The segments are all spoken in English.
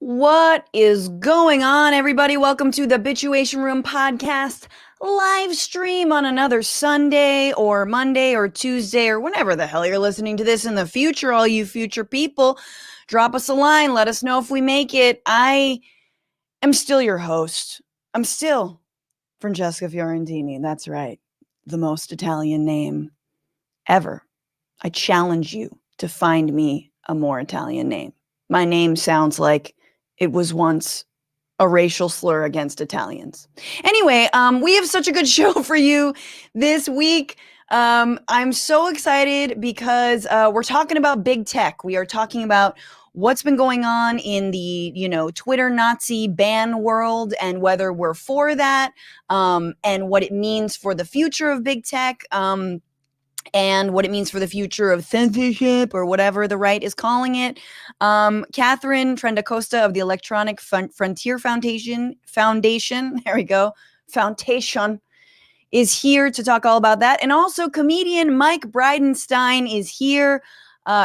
What is going on, everybody? Welcome to the Bitchuation Room podcast live stream on another Sunday or Monday or Tuesday or whenever the hell you're listening to this in the future. All you future people, drop us a line. Let us know if we make it. I am still your host. I'm still Francesca Fiorentini. That's right. The most Italian name ever. I challenge you to find me a more Italian name. My name sounds like it was once a racial slur against Italians. Anyway, we have such a good show for you this week. I'm so excited because we're talking about big tech. We are talking about what's been going on in the, Twitter Nazi ban world and whether we're for that, and what it means for the future of big tech. And what it means for the future of censorship or whatever the right is calling it. Katharine Trendacosta of the Electronic Frontier Foundation, there we go, Foundation, is here to talk all about that. And also comedian Mike Bridenstine is here.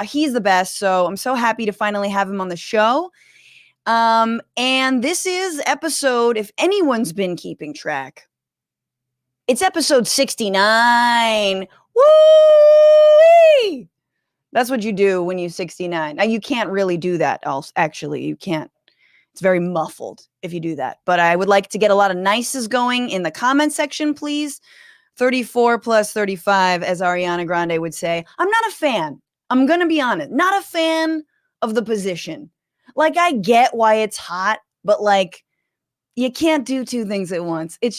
He's the best, so I'm so happy to finally have him on the show. And this is episode, if anyone's been keeping track, it's episode 69. Woo! That's what you do when you're 69. Now, you can't really do that, actually. You can't. It's very muffled if you do that. But I would like to get a lot of nices going in the comment section, please. 34 plus 35, as Ariana Grande would say. I'm not a fan. I'm going to be honest. Not a fan of the position. Like, I get why it's hot, but, like, you can't do two things at once. It's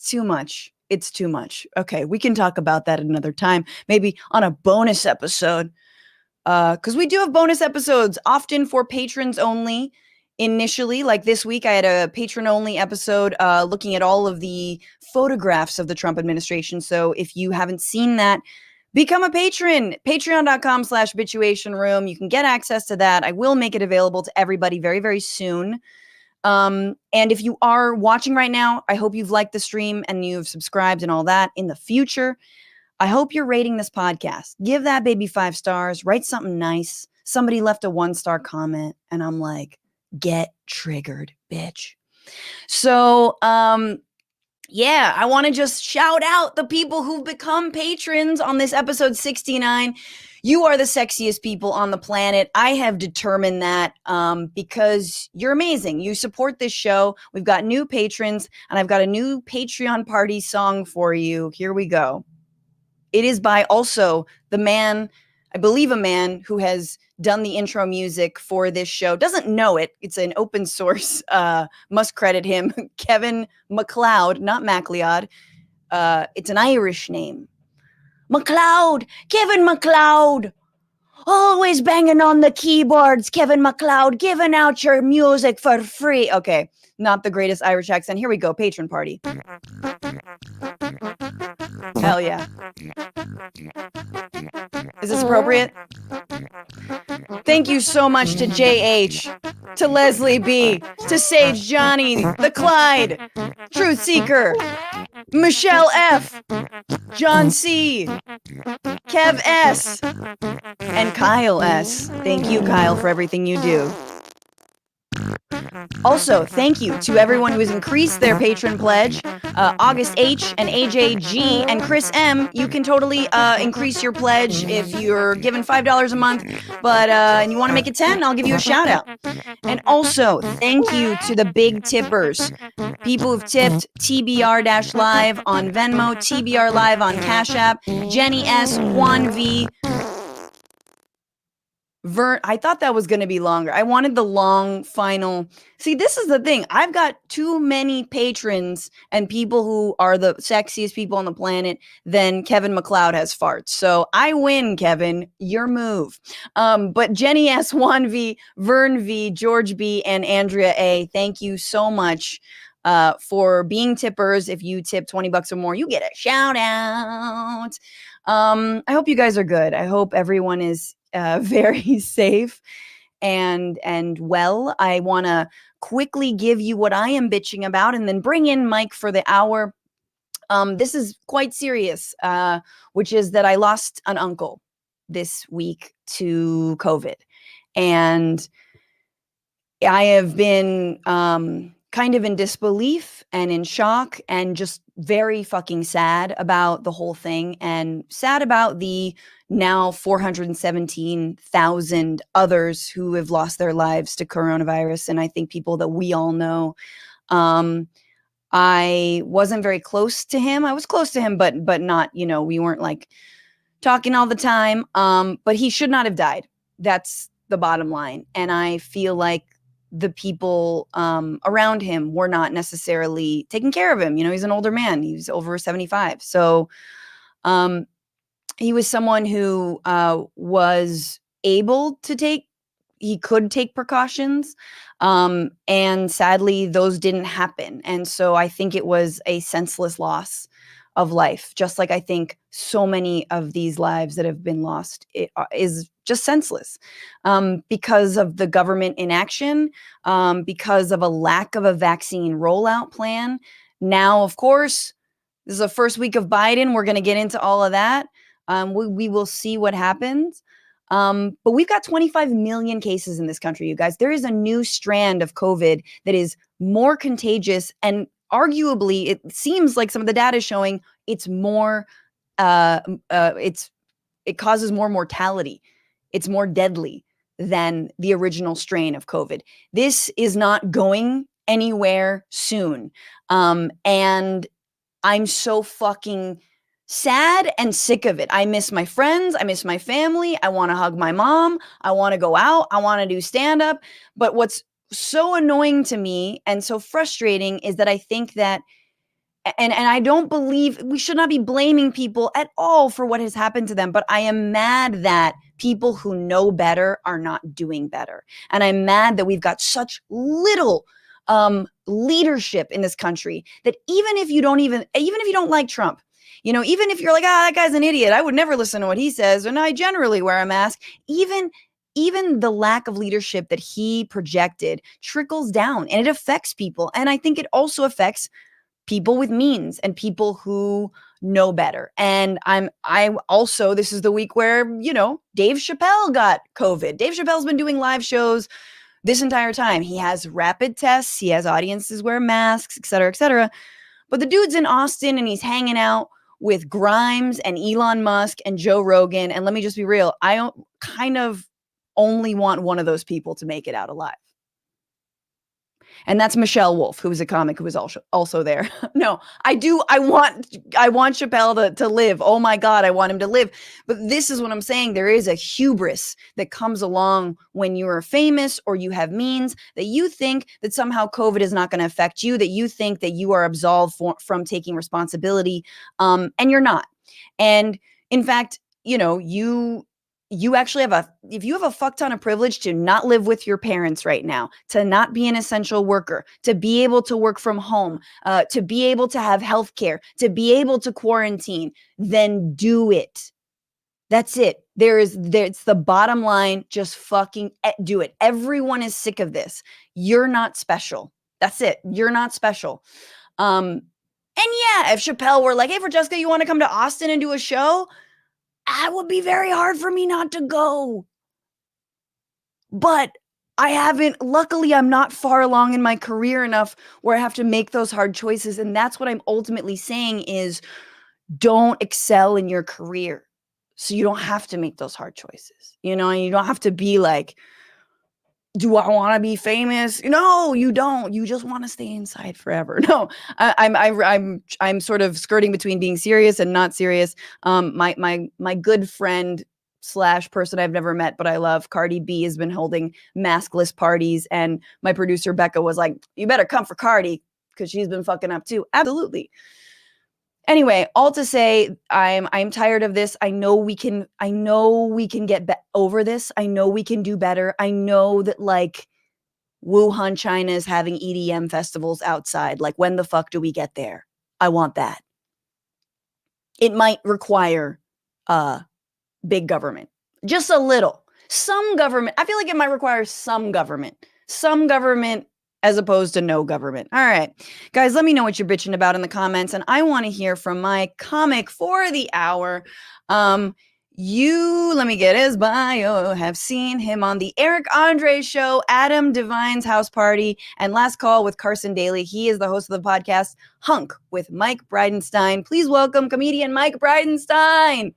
too much. It's too much. Okay, we can talk about that another time, maybe on a bonus episode, because we do have bonus episodes often for patrons only. Initially, like this week, I had a patron-only episode looking at all of the photographs of the Trump administration. So if you haven't seen that, become a patron. Patreon.com/Bitchuation Room. You can get access to that. I will make it available to everybody very, very soon. And if you are watching right now, I hope you've liked the stream and you've subscribed and all that. In the future, I hope you're rating this podcast. Give that baby 5 stars, write something nice. Somebody left a 1-star comment and I'm like, get triggered, bitch. So, yeah, I want to just shout out the people who've become patrons on this episode 69. You are the sexiest people on the planet. I have determined that because you're amazing. You support this show. We've got new patrons, and I've got a new Patreon party song for you. Here we go. It is by also the man, I believe a man who has done the intro music for this show. Doesn't know it. It's an open source. Must credit him. Kevin MacLeod, not MacLeod. It's an Irish name. MacLeod, Kevin MacLeod, always banging on the keyboards. Kevin MacLeod, giving out your music for free. Okay, not the greatest Irish accent. Here we go, Patron Party. Hell yeah. Is this appropriate? Thank you so much to JH, to Leslie B, to Sage Johnny, the Clyde, Truth Seeker, Michelle F, John C, Kev S, and Kyle S. Thank you, Kyle, for everything you do. Also, thank you to everyone who has increased their patron pledge. August H and AJ G and Chris M, you can totally increase your pledge if you're given $5 a month, but and you want to make it 10, I'll give you a shout out. And also, thank you to the big tippers. People who've tipped TBR-Live on Venmo, TBR Live on Cash App, Jenny S, Juan V, I thought that was going to be longer. I wanted the long final. See, this is the thing. I've got too many patrons and people who are the sexiest people on the planet than Kevin MacLeod has farts. So I win, Kevin. Your move. But Jenny S, Juan V, Vern V, George B, and Andrea A, thank you so much for being tippers. If you tip $20 or more, you get a shout out. I hope you guys are good. I hope everyone is very safe and well. I want to quickly give you what I am bitching about and then bring in Mike for the hour. This is quite serious, which is that I lost an uncle this week to COVID. And I have been kind of in disbelief and in shock and just very fucking sad about the whole thing, and sad about the now 417,000 others who have lost their lives to coronavirus. And I think people that we all know. I wasn't very close to him. I was close to him, but not, we weren't like talking all the time. But he should not have died. That's the bottom line. And I feel like the people around him were not necessarily taking care of him. He's an older man. He's over 75. So he was someone who was able to he could take precautions. And sadly, those didn't happen. And so I think it was a senseless loss of life, just like I think so many of these lives that have been lost is just senseless because of the government inaction, because of a lack of a vaccine rollout plan. Now, of course, this is the first week of Biden. We're going to get into all of that. We will see what happens. But we've got 25 million cases in this country, you guys. There is a new strand of COVID that is more contagious, and arguably, it seems like some of the data is showing it's more, it causes more mortality. It's more deadly than the original strain of COVID. This is not going anywhere soon. And I'm so fucking sad and sick of it. I miss my friends. I miss my family. I want to hug my mom. I want to go out. I want to do stand up. But what's so annoying to me and so frustrating is that I think that, and I don't believe we should not be blaming people at all for what has happened to them, but I am mad that people who know better are not doing better. And I'm mad that we've got such little leadership in this country that even if you don't like Trump, even if you're like, that guy's an idiot, I would never listen to what he says, and I generally wear a mask, even the lack of leadership that he projected trickles down and it affects people. And I think it also affects people with means and people who know better. And I also, this is the week where, Dave Chappelle got COVID. Dave Chappelle's been doing live shows this entire time. He has rapid tests. He has audiences wear masks, et cetera, et cetera. But the dude's in Austin and he's hanging out with Grimes and Elon Musk and Joe Rogan. And let me just be real. I kind of only want one of those people to make it out alive. And that's Michelle Wolf, who was a comic who was also there. No, I do. I want Chappelle to live. Oh my God, I want him to live. But this is what I'm saying. There is a hubris that comes along when you are famous or you have means, that you think that somehow COVID is not going to affect you, that you think that you are absolved from taking responsibility. And you're not. And in fact, you actually if you have a fuck ton of privilege to not live with your parents right now, to not be an essential worker, to be able to work from home, to be able to have healthcare, to be able to quarantine, then do it. That's it. It's the bottom line. Just fucking do it. Everyone is sick of this. You're not special. That's it. You're not special. And yeah, if Chappelle were like, hey, Francesca, you want to come to Austin and do a show? It would be very hard for me not to go. But luckily I'm not far along in my career enough where I have to make those hard choices. And that's what I'm ultimately saying is, don't excel in your career so you don't have to make those hard choices, and you don't have to be like, do I want to be famous? No, you don't. You just want to stay inside forever. No, I'm sort of skirting between being serious and not serious. My good friend / person I've never met, but I love, Cardi B, has been holding maskless parties. And my producer, Becca, was like, you better come for Cardi because she's been fucking up too. Absolutely. Anyway, all to say, I'm tired of this. I know we can get over this. I know we can do better. I know that like Wuhan, China is having EDM festivals outside. Like, when the fuck do we get there? I want that. It might require big government, just a little. Some government. I feel like it might require some government. As opposed to no government. All right, guys, let me know what you're bitching about in the comments. And I want to hear from my comic for the hour. let me get his bio, have seen him on the Eric Andre Show, Adam Devine's House Party, and Last Call with Carson Daly. He is the host of the podcast Hunk with Mike Bridenstine. Please welcome comedian Mike Bridenstine.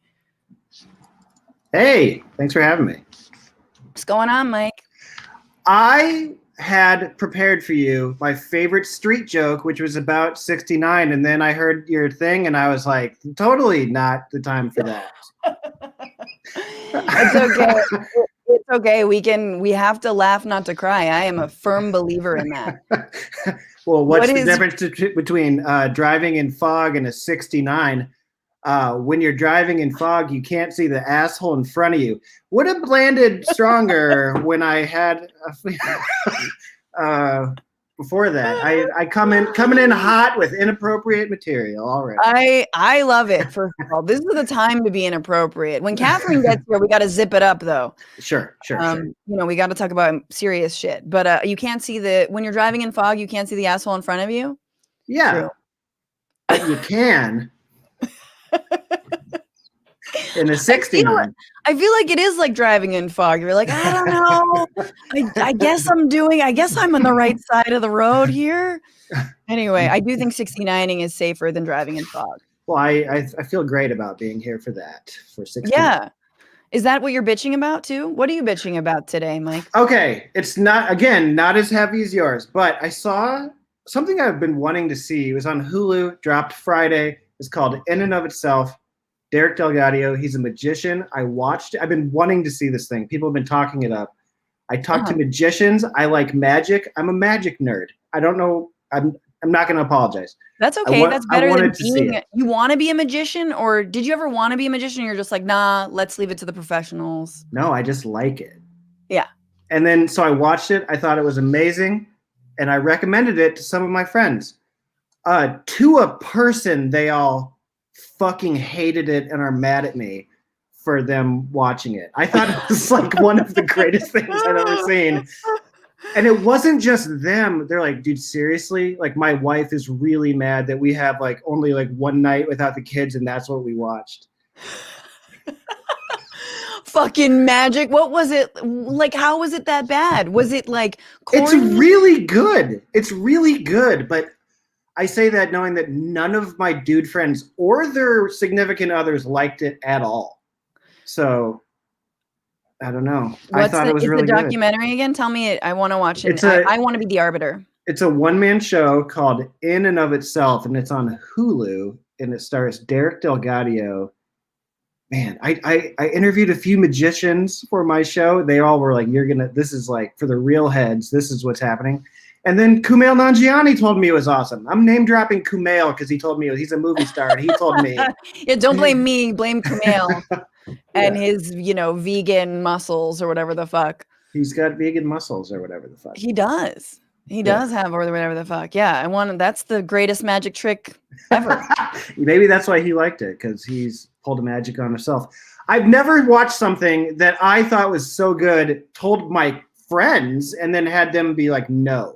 Hey, thanks for having me. What's going on, Mike? I had prepared for you my favorite street joke, which was about 69, and then I heard your thing, and I was like, totally not the time for that. It's okay. It's okay. We have to laugh, not to cry. I am a firm believer in that. Well, what's the difference between driving in fog and a 69? When you're driving in fog, you can't see the asshole in front of you. Would have landed stronger when I had before that. I coming in hot with inappropriate material already. I love it. First of all, this is the time to be inappropriate. When Katharine gets here, we got to zip it up, though. Sure. We got to talk about serious shit. But you can't see when you're driving in fog, you can't see the asshole in front of you. Yeah, you can. In a 69. I feel like it is like driving in fog. You're like, I don't know. I guess I'm on the right side of the road here. Anyway, I do think 69ing is safer than driving in fog. Well, I feel great about being here for that. For 69. Yeah. Is that what you're bitching about too? What are you bitching about today, Mike? Okay. It's not as heavy as yours, but I saw something I've been wanting to see. It was on Hulu, dropped Friday. It's called In and of Itself. Derek Delgadio, he's a magician. I watched it. I've been wanting to see this thing. People have been talking it up. I talk to magicians. I like magic. I'm a magic nerd. I don't know. I'm not going to apologize. That's okay. That's better than being. You want to be a magician, or did you ever want to be a magician? You're just like, nah, let's leave it to the professionals. No, I just like it. Yeah. And then so I watched it. I thought it was amazing, and I recommended it to some of my friends. To a person, they all fucking hated it and are mad at me for them watching it. I thought it was like one of the greatest things I've ever seen. And it wasn't just them. They're like, dude, seriously? Like, my wife is really mad that we have like only like one night without the kids, and that's what we watched. Fucking magic. What was it like? How was it that bad? Was it like corny? It's really good. It's really good, but I say that knowing that none of my dude friends or their significant others liked it at all. So I don't know. I thought it was really good. What's the documentary again? Tell me it. I want to watch it. I want to be the arbiter. It's a one-man show called In and of Itself, and it's on Hulu, and it stars Derek Delgadio. Man, I interviewed a few magicians for my show. They all were like, this is like for the real heads. This is what's happening. And then Kumail Nanjiani told me it was awesome. I'm name dropping Kumail because he told me he's a movie star, and he told me. Yeah, don't blame me. Blame Kumail and his, vegan muscles or whatever the fuck. He's got vegan muscles or whatever the fuck. He does. He does have or whatever the fuck. Yeah, that's the greatest magic trick ever. Maybe that's why he liked it, because he's pulled a magic on himself. I've never watched something that I thought was so good, told my friends, and then had them be like, no.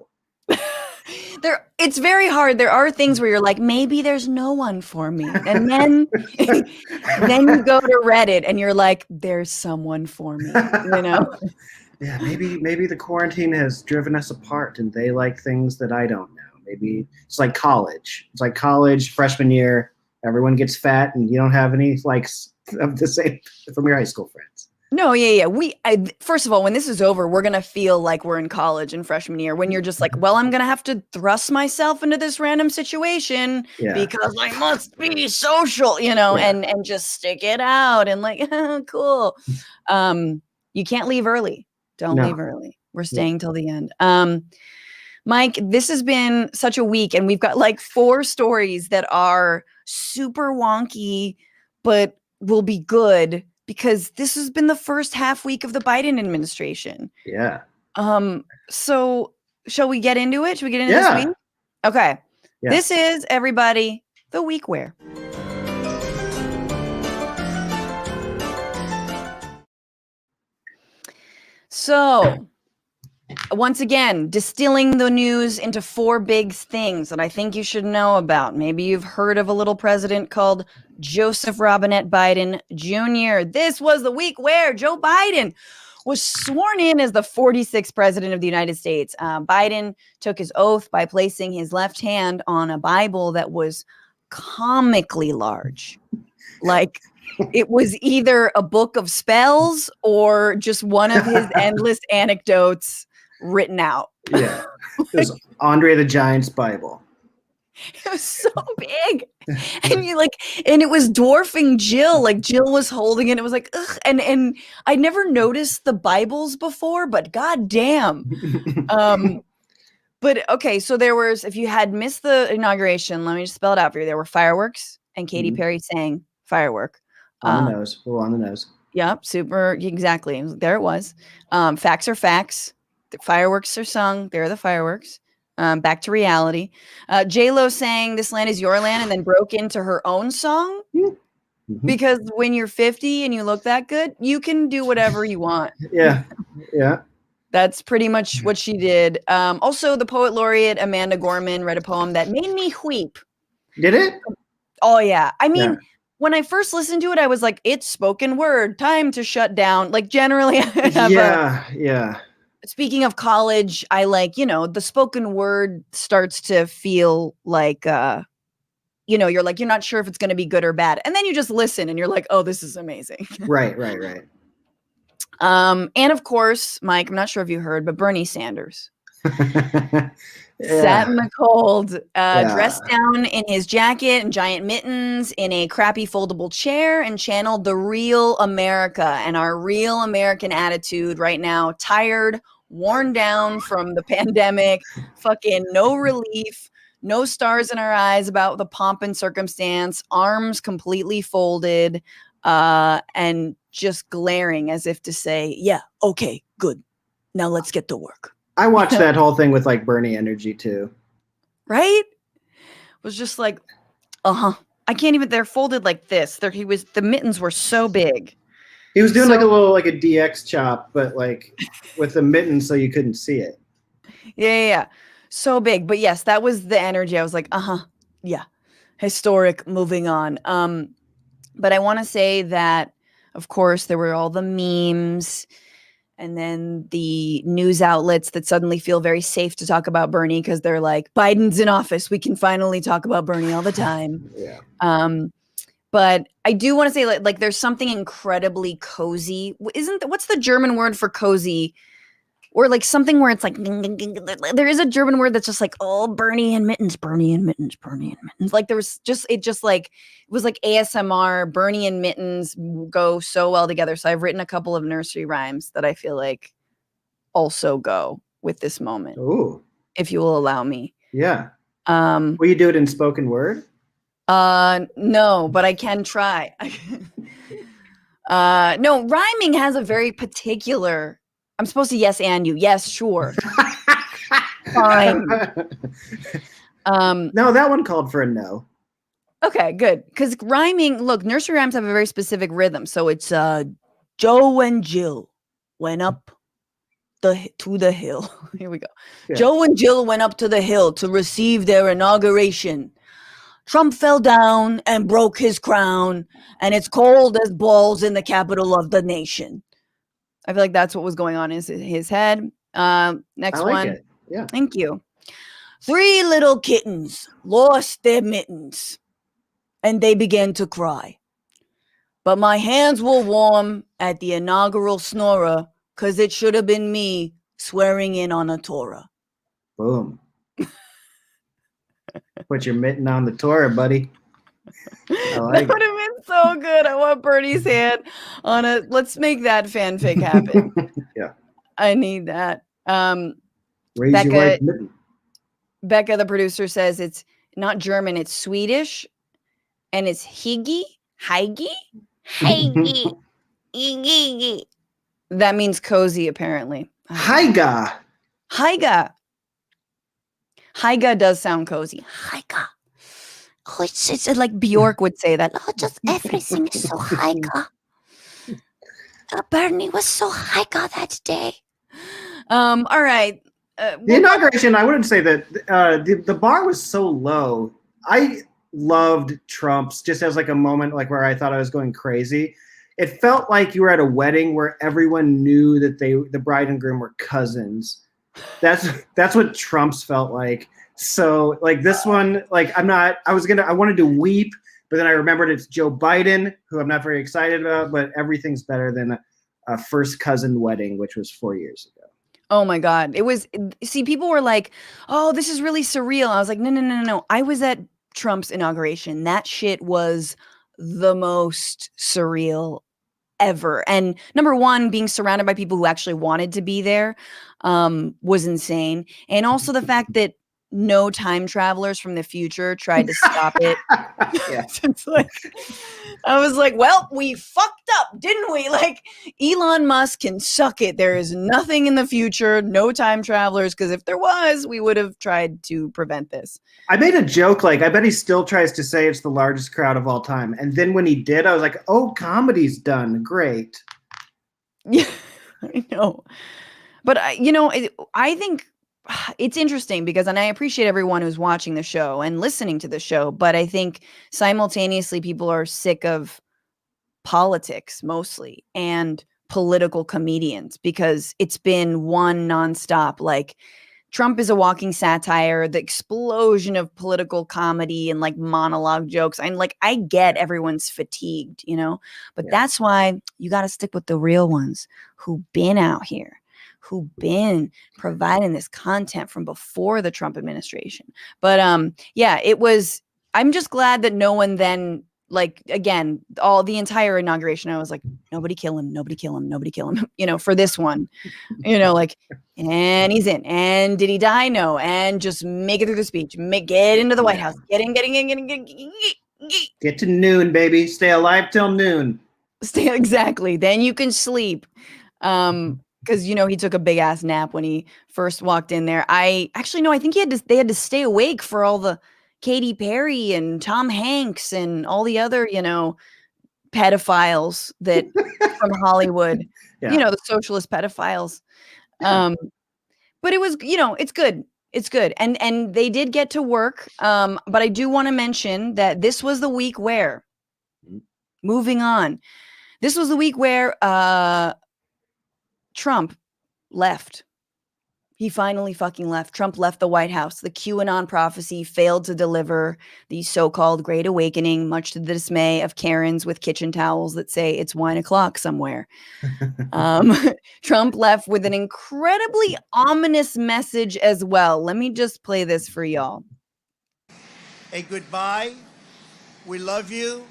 It's very hard. There are things where you're like, maybe there's no one for me. And then then you go to Reddit and you're like, there's someone for me, Yeah, maybe the quarantine has driven us apart and they like things that I don't know. Maybe it's like college. It's like college, freshman year, everyone gets fat and you don't have any likes of the same from your high school friends. No, yeah. First of all, when this is over, we're going to feel like we're in college in freshman year, when you're just like, well, I'm going to have to thrust myself into this random situation because I must be social, and just stick it out and like, cool. You can't leave early. Don't leave early. We're staying till the end. Mike, this has been such a week, and we've got like 4 stories that are super wonky, but will be good, because this has been the first half week of the Biden administration. Yeah. So shall we get into it? Should we get into this week? Okay. Yeah. This is, everybody, the weekware. So once again, distilling the news into 4 big things that I think you should know about. Maybe you've heard of a little president called Joseph Robinette Biden Jr. This was the week where Joe Biden was sworn in as the 46th president of the United States. Biden took his oath by placing his left hand on a Bible that was comically large. Like, it was either a book of spells or just one of his endless anecdotes written out. Yeah. It was Andre the Giant's Bible. It was so big. And and it was dwarfing Jill. Like, Jill was holding it. It was like, ugh. And I never noticed the Bibles before, but goddamn. But okay, so there was, if you had missed the inauguration, let me just spell it out for you. There were fireworks and Katy Perry sang Firework. On the nose. Well, on the nose. Yep, super. Exactly. There it was. Facts are facts. The fireworks are sung. There are the fireworks. Back to reality. J-Lo sang "This Land Is Your Land" and then broke into her own song. Mm-hmm. Because when you're 50 and you look that good, you can do whatever you want. Yeah. Yeah. That's pretty much what she did. Also, the poet laureate Amanda Gorman read a poem that made me weep. Did it? Oh, yeah. I mean, when I first listened to it, I was like, it's spoken word, time to shut down. Like, generally, I have speaking of college, I like, the spoken word starts to feel like, you're like, you're not sure if it's going to be good or bad. And then you just listen and you're like, oh, this is amazing. Right. And of course, Mike, I'm not sure if you heard, but Bernie Sanders sat in the cold, dressed down in his jacket and giant mittens in a crappy foldable chair and channeled the real America and our real American attitude right now. Tired, worn down from the pandemic, fucking no relief, no stars in our eyes about the pomp and circumstance, arms completely folded, and just glaring as if to say, yeah, okay, good. Now let's get to work. I watched that whole thing with like Bernie energy too. Right? It was just like, I can't even, they're folded like this. The mittens were so big. He was doing like a little, like a DX chop, but like with the mittens so you couldn't see it. Yeah. So big. But yes, that was the energy. I was like, yeah. Historic, moving on. But I want to say that, of course, there were all the memes and then the news outlets that suddenly feel very safe to talk about Bernie because they're like, Biden's in office. We can finally talk about Bernie all the time. Yeah. But I do want to say like there's something incredibly cozy. What's the German word for cozy? Or like something where it's like, there is a German word that's just like, oh, Bernie and mittens, Bernie and mittens, Bernie and mittens. Like it was like ASMR, Bernie and mittens go so well together. So I've written a couple of nursery rhymes that I feel like also go with this moment. Ooh. If you will allow me. Yeah. Will you do it in spoken word? No, but I can try. No, rhyming has a very particular, I'm supposed to yes and you. Yes, sure. Fine. No, that one called for a no. Okay, good. Because rhyming, look, nursery rhymes have a very specific rhythm. So it's Joe and Jill went up to the hill. Here we go. Yeah. Joe and Jill went up to the hill to receive their inauguration. Trump fell down and broke his crown, and it's cold as balls in the capital of the nation. I feel like that's what was going on in his head. Next one. It. Yeah. Thank you. 3 little kittens lost their mittens, and they began to cry. But my hands were warm at the inaugural snorer, because it should have been me swearing in on a Torah. Boom. Put your mitten on the Torah, buddy. That would have been so good. I want Bernie's hand on a. Let's make that fanfic happen. Yeah, I need that. Raise your right mitten. Becca, the producer, says it's not German; it's Swedish, and it's hygge. That means cozy, apparently. Hygge. Hygge does sound cozy. Hygge. Oh, it's like Bjork would say that. Oh, just everything is so Hygge. Bernie was so Hygge that day. All right. The inauguration, I wouldn't say that the bar was so low. I loved Trump's just as like a moment like where I thought I was going crazy. It felt like you were at a wedding where everyone knew that the bride and groom were cousins. That's what Trump's felt like. So like this one, like I wanted to weep, but then I remembered it's Joe Biden, who I'm not very excited about, but everything's better than a first cousin wedding, which was 4 years ago. Oh my God. See, people were like, oh, this is really surreal. I was like, no. I was at Trump's inauguration. That shit was the most surreal ever. And number one, being surrounded by people who actually wanted to be there was insane. And also the fact that no time travelers from the future tried to stop it. Yeah. It's like, I was like, well, we fucked up, didn't we? Like, Elon Musk can suck it. There is nothing in the future, no time travelers, because if there was, we would have tried to prevent this. I made a joke, like, I bet he still tries to say it's the largest crowd of all time. And then when he did, I was like, oh, comedy's done. Great. Yeah, I know. But, I think it's interesting because, and I appreciate everyone who's watching the show and listening to the show, but I think simultaneously people are sick of politics mostly and political comedians because it's been one nonstop. Like, Trump is a walking satire, the explosion of political comedy and like monologue jokes. I'm like, I get everyone's fatigued, but that's why you got to stick with the real ones who've been out here, who've been providing this content from before the Trump administration. But I'm just glad that no one then, like, again, the entire inauguration, I was like, nobody kill him, nobody kill him, nobody kill him, for this one, like, and he's in, and did he die? No. And just make it through the speech, get into the White House, get in. Get to noon, baby. Stay alive till noon. Exactly. Then you can sleep. Because he took a big ass nap when he first walked in there. I think they had to stay awake for all the Katy Perry and Tom Hanks and all the other, pedophiles that from Hollywood, the socialist pedophiles. But it was, it's good. It's good. And they did get to work. But I do want to mention that this was the week where, moving on, this was the week where Trump left. He finally fucking left. Trump left the White House. The QAnon prophecy failed to deliver the so-called Great Awakening, much to the dismay of Karens with kitchen towels that say it's wine o'clock somewhere. Trump left with an incredibly ominous message as well. Let me just play this for y'all. A goodbye. We love you.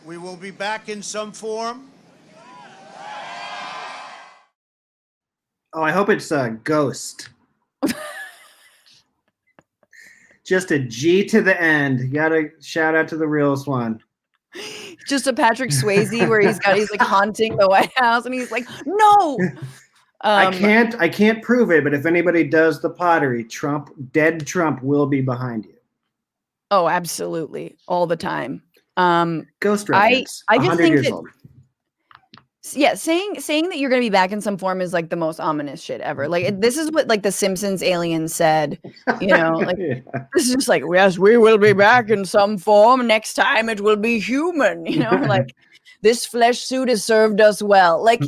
We will be back in some form. Oh, I hope it's a ghost. Just a G to the end. You gotta shout out to the realest one. Just a Patrick Swayze where he's like haunting the White House and he's like, no. I can't prove it, but if anybody does the pottery, dead Trump will be behind you. Oh, absolutely. All the time. Ghost reference. I just think years that, old. Yeah, saying that you're going to be back in some form is like the most ominous shit ever. Like, this is what like the Simpsons aliens said, like this is just like, yes, we will be back in some form. Next time it will be human, like this flesh suit has served us well. Like,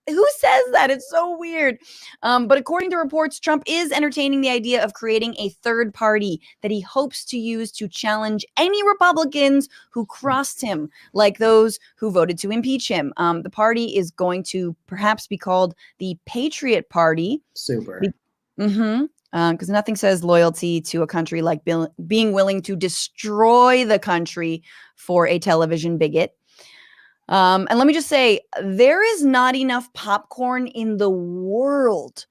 who says that? It's so weird. But according to reports, Trump is entertaining the idea of creating a third party that he hopes to use to challenge any Republicans who crossed him, like those who voted to impeach him. The party is going to perhaps be called the Patriot Party. Super. Because nothing says loyalty to a country like being willing to destroy the country for a television bigot. And let me just say, there is not enough popcorn in the world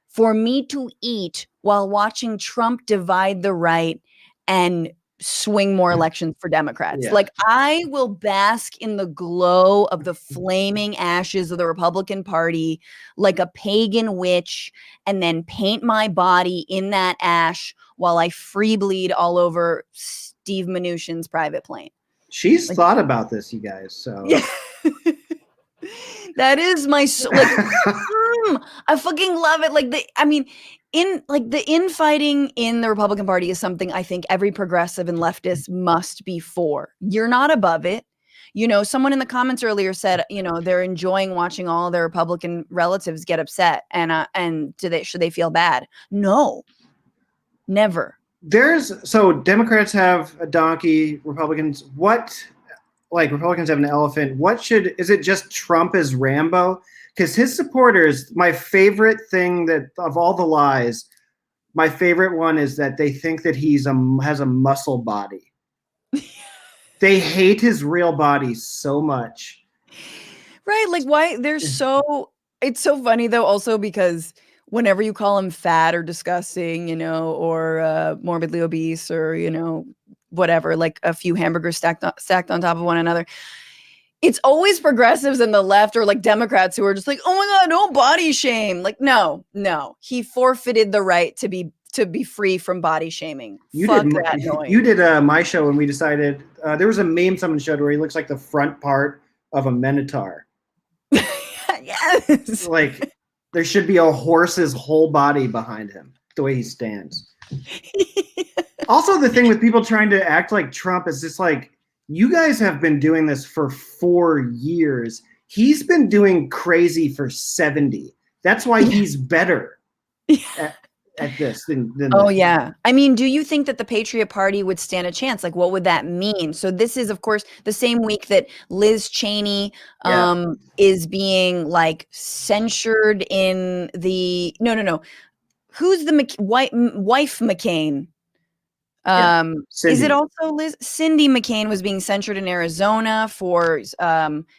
for me to eat while watching Trump divide the right and swing more elections for Democrats. Yeah. Like, I will bask in the glow of the flaming ashes of the Republican Party like a pagan witch and then paint my body in that ash while I free bleed all over Steve Mnuchin's private plane. She's thought about this, you guys. So yeah. That is my like. I fucking love it. Like the infighting in the Republican Party is something I think every progressive and leftist must be for. You're not above it. You know, someone in the comments earlier said, you know, they're enjoying watching all their Republican relatives get upset, and should they feel bad? No, never. So Democrats have a donkey, Republicans Republicans have an elephant. Is it just Trump as Rambo? Because his supporters, my favorite thing that of all the lies, my favorite one is that they think that has a muscle body. They hate his real body so much. Right. Like why it's so funny though, also because whenever you call him fat or disgusting, you know, or morbidly obese or, you know, whatever, like a few hamburgers stacked on top of one another, it's always progressives in the left or like Democrats who are just like, oh my God, don't body shame. Like, no, he forfeited the right to be free from body shaming. You Fuck did that noise. You did my show when we decided there was a meme someone showed where he looks like the front part of a minotaur. Yes. Like there should be a horse's whole body behind him, the way he stands. Also, the thing with people trying to act like Trump is just like, you guys have been doing this for 4 years. He's been doing crazy for 70. That's why he's better at this than Oh, that. yeah. I mean, do you think that the Patriot Party would stand a chance? Like, what would that mean? So this is, of course, the same week that Liz Cheney is being like censured in the no. Who's the wife McCain? Is it also Liz? Cindy McCain was being censured in Arizona for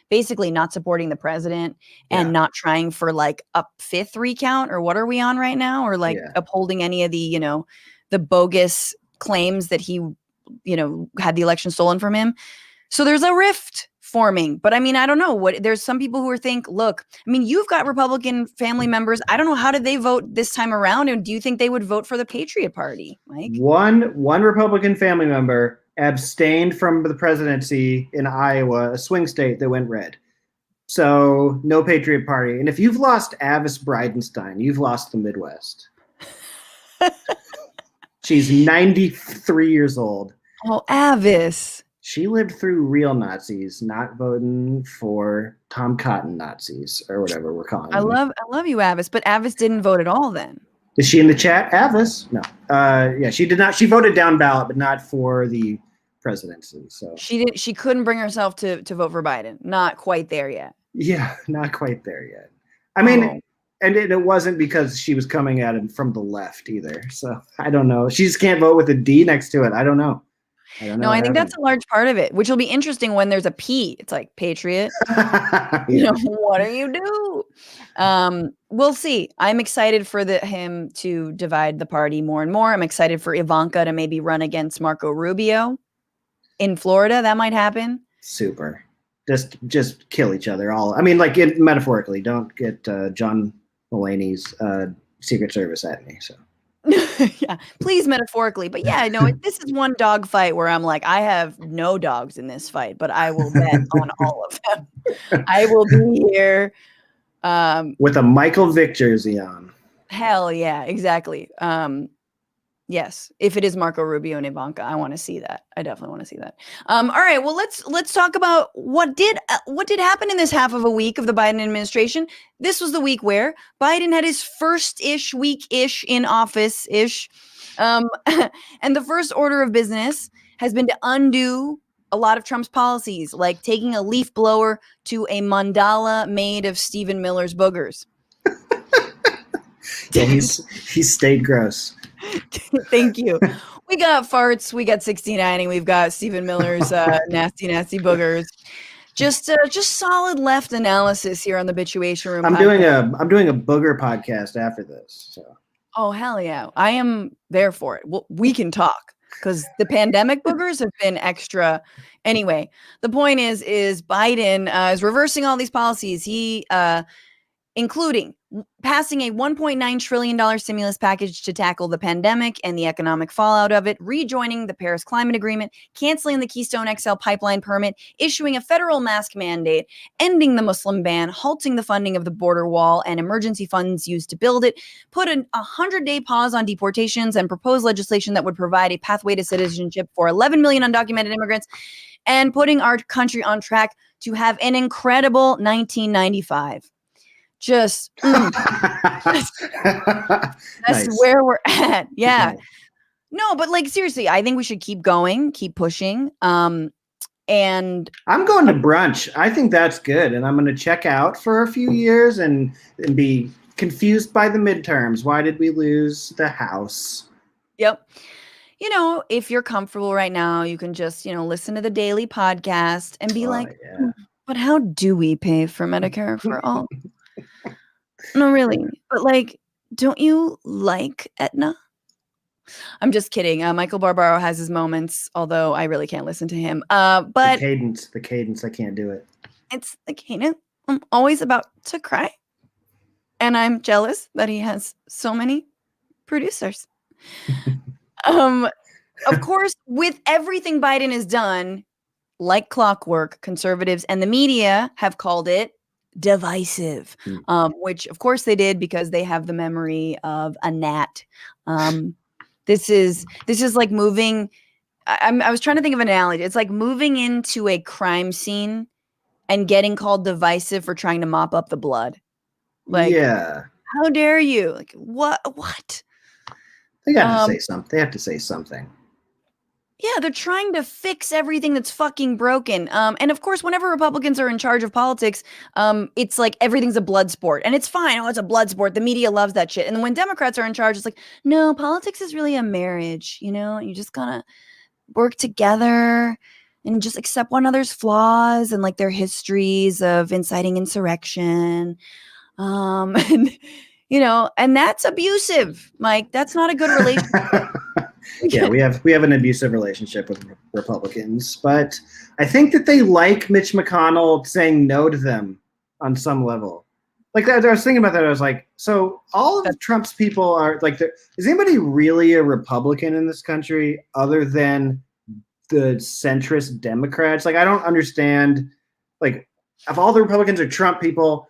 basically not supporting the president and not trying for like a 5th recount, or what are we on right now? Or like upholding any of the, you know, the bogus claims that he, you know, had the election stolen from him. So there's a rift forming. But I mean, I don't know there's some people who think, look, I mean, you've got Republican family members. I don't know, how did they vote this time around? And do you think they would vote for the Patriot Party? Mike? One Republican family member abstained from the presidency in Iowa, a swing state that went red. So no Patriot Party. And if you've lost Avis Bridenstine, you've lost the Midwest. She's 93 years old. Oh, Avis. She lived through real Nazis, not voting for Tom Cotton Nazis or whatever we're calling them. I love you, Avis, but Avis didn't vote at all then. Is she in the chat? Avis? No. Yeah, she did not. She voted down ballot, but not for the presidency. So she couldn't bring herself to vote for Biden. Not quite there yet. Yeah, not quite there yet. I mean, and it wasn't because she was coming at him from the left either. So I don't know. She just can't vote with a D next to it. I don't know. No, I think that's a large part of it, which will be interesting when there's a P. It's like Patriot. You know, what do you do? We'll see. I'm excited for him to divide the party more and more. I'm excited for Ivanka to maybe run against Marco Rubio in Florida. That might happen. Super. Just kill each other all. I mean, like metaphorically. Don't get John Mulaney's Secret Service at me. So. Yeah, please metaphorically, but yeah, no, this is one dog fight where I'm like, I have no dogs in this fight, but I will bet on all of them. I will be here with a Michael Vick jersey on. Hell yeah, exactly. Yes, if it is Marco Rubio and Ivanka, I want to see that. I definitely want to see that. All right, well, let's talk about what did happen in this half of a week of the Biden administration. This was the week where Biden had his first-ish week-ish in office-ish, and the first order of business has been to undo a lot of Trump's policies, like taking a leaf blower to a mandala made of Stephen Miller's boogers. Yeah, he's stayed gross. Thank you. We got farts, we got 69ing, we've got Stephen Miller's nasty boogers. Just solid left analysis here on the Bitchuation Room. I'm doing a booger podcast after this. So. Oh hell yeah, I am there for it. Well, we can talk because the pandemic boogers have been extra. Anyway, the point is Biden is reversing all these policies. He including passing a $1.9 trillion stimulus package to tackle the pandemic and the economic fallout of it, rejoining the Paris Climate Agreement, canceling the Keystone XL pipeline permit, issuing a federal mask mandate, ending the Muslim ban, halting the funding of the border wall and emergency funds used to build it, put a 100-day pause on deportations, and proposed legislation that would provide a pathway to citizenship for 11 million undocumented immigrants, and putting our country on track to have an incredible 1995. Just that's Nice. where we're at. Yeah. Nice. No, but like seriously, I think we should keep going, keep pushing. And I'm going to brunch. I think that's good. And I'm going to check out for a few years and be confused by the midterms. Why did we lose the House? yep. You know, if you're comfortable right now, you can just, listen to the daily podcast and be like, Yeah. but how do we pay for Medicare for all? No, really. But like, don't you like Aetna? I'm just kidding. Michael Barbaro has his moments, although I really can't listen to him. But the cadence, I can't do it. it's the cadence. I'm always about to cry. And I'm jealous that he has so many producers. Of course, with everything Biden has done, like clockwork, conservatives and the media have called it divisive, which of course they did because they have the memory of a gnat. This is like moving. I was trying to think of an analogy. It's like moving into a crime scene and getting called divisive for trying to mop up the blood. Like, yeah, how dare you? Like, what? They got to say something. They have to say something. Yeah, they're trying to fix everything that's fucking broken. And of course, whenever Republicans are in charge of politics, it's like everything's a blood sport. And it's fine. Oh, it's a blood sport. The media loves that shit. And when Democrats are in charge, it's like, no, politics is really a marriage. You just gotta work together and just accept one another's flaws and like their histories of inciting insurrection. And that's abusive, Mike. That's not a good relationship. Yeah, we have an abusive relationship with Republicans, but I think that they like Mitch McConnell saying no to them on some level. Like I was thinking about that. I was like, so all of Trump's people are like, is anybody really a Republican in this country other than the centrist Democrats? Like, I don't understand. Like, if all the Republicans are Trump people,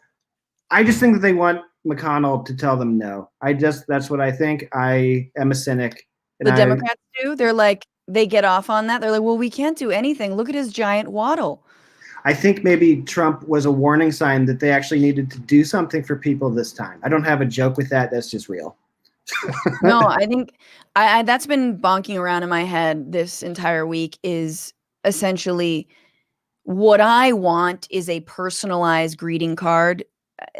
I just think that they want McConnell to tell them no. That's what I think. I am a cynic. The Democrats do. They're like, they get off on that. They're like, well, we can't do anything. Look at his giant waddle. I think maybe Trump was a warning sign that they actually needed to do something for people this time. I don't have a joke with that. That's just real. No, I think I that's been bonking around in my head this entire week is essentially what I want is a personalized greeting card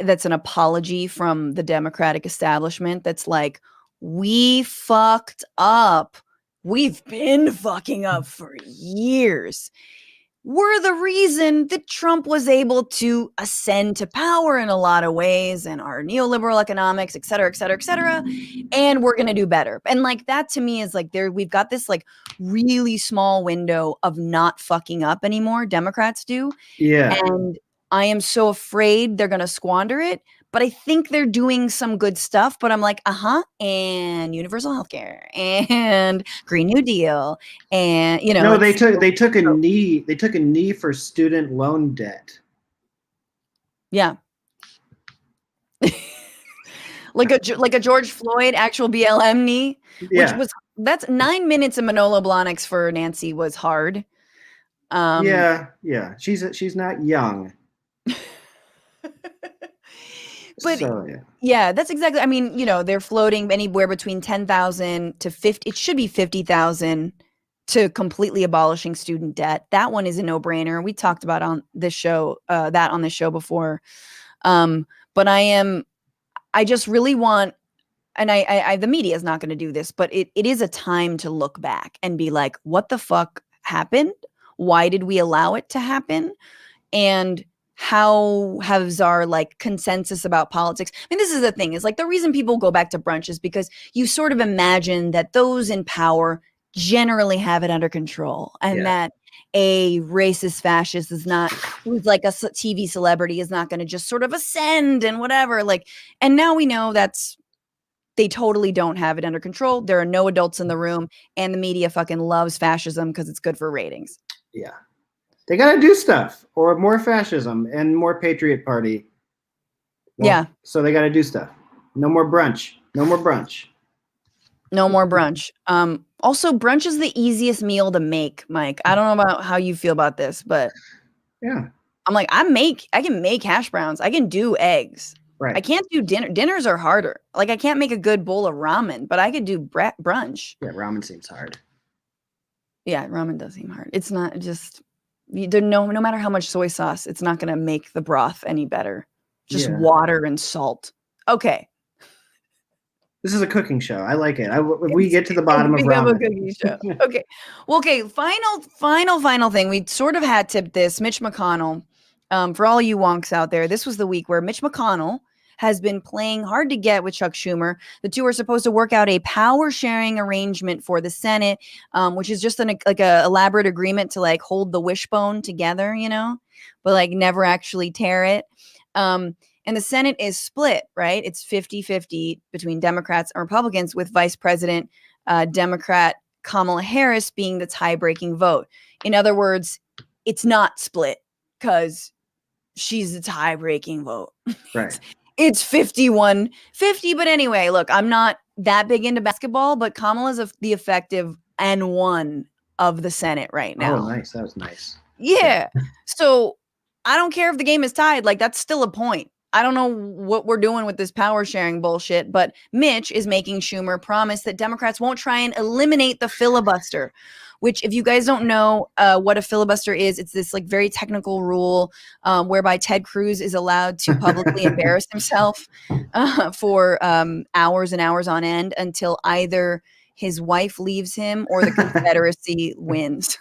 that's an apology from the Democratic establishment that's like, we fucked up. We've been fucking up for years. We're the reason that Trump was able to ascend to power in a lot of ways and our neoliberal economics, et cetera, et cetera, et cetera. And we're going to do better. And like that to me is like we've got this like really small window of not fucking up anymore. Democrats do. Yeah. And I am so afraid they're going to squander it. But I think they're doing some good stuff. But I'm like, and universal healthcare and Green New Deal, and No, they took a knee for student loan debt. Yeah, like a George Floyd actual BLM knee, that's 9 minutes of Manolo Blahniks for Nancy was hard. Yeah, she's not young. But so, yeah, that's exactly. I mean, they're floating anywhere between 10,000 to 50. It should be 50,000 to completely abolishing student debt. That one is a no-brainer. We talked about on this show before. But I just really want, and I the media is not going to do this, but it is a time to look back and be like, what the fuck happened? Why did we allow it to happen? And how has our like consensus about politics? I mean, this is the thing, is like the reason people go back to brunch is because you sort of imagine that those in power generally have it under control and that a racist fascist is not, who's like a TV celebrity is not going to just sort of ascend and whatever. Like, and now we know they totally don't have it under control. There are no adults in the room, and the media fucking loves fascism because it's good for ratings. Yeah. They got to do stuff, or more fascism and more Patriot Party. Well, yeah. So they got to do stuff. No more brunch. No more brunch. No more brunch. Also, brunch is the easiest meal to make, Mike. I don't know about how you feel about this, but yeah, I'm like, I can make hash browns. I can do eggs. Right. I can't do dinner. Dinners are harder. Like, I can't make a good bowl of ramen, but I could do brunch. Yeah, ramen seems hard. Yeah, ramen does seem hard. It's not just no matter how much soy sauce, it's not going to make the broth any better. Just water and salt. Okay. This is a cooking show. I like it. We get to the bottom of ramen. A cooking show. Okay. Well, okay. Final thing. We sort of hat tipped this. Mitch McConnell. For all you wonks out there, this was the week where Mitch McConnell has been playing hard to get with Chuck Schumer. The two are supposed to work out a power sharing arrangement for the Senate, which is just a elaborate agreement to like hold the wishbone together, you know, but like never actually tear it. And the Senate is split, right? It's 50-50 between Democrats and Republicans, with Vice President Democrat Kamala Harris being the tie-breaking vote. In other words, it's not split because she's the tie-breaking vote. Right. It's 51-50. But anyway, look, I'm not that big into basketball, but Kamala's the effective N1 of the Senate right now. Oh, nice. That was nice. Yeah. So I don't care if the game is tied. Like, that's still a point. I don't know what we're doing with this power sharing bullshit, but Mitch is making Schumer promise that Democrats won't try and eliminate the filibuster, which, if you guys don't know what a filibuster is, it's this like very technical rule whereby Ted Cruz is allowed to publicly embarrass himself for hours and hours on end until either his wife leaves him or the Confederacy wins.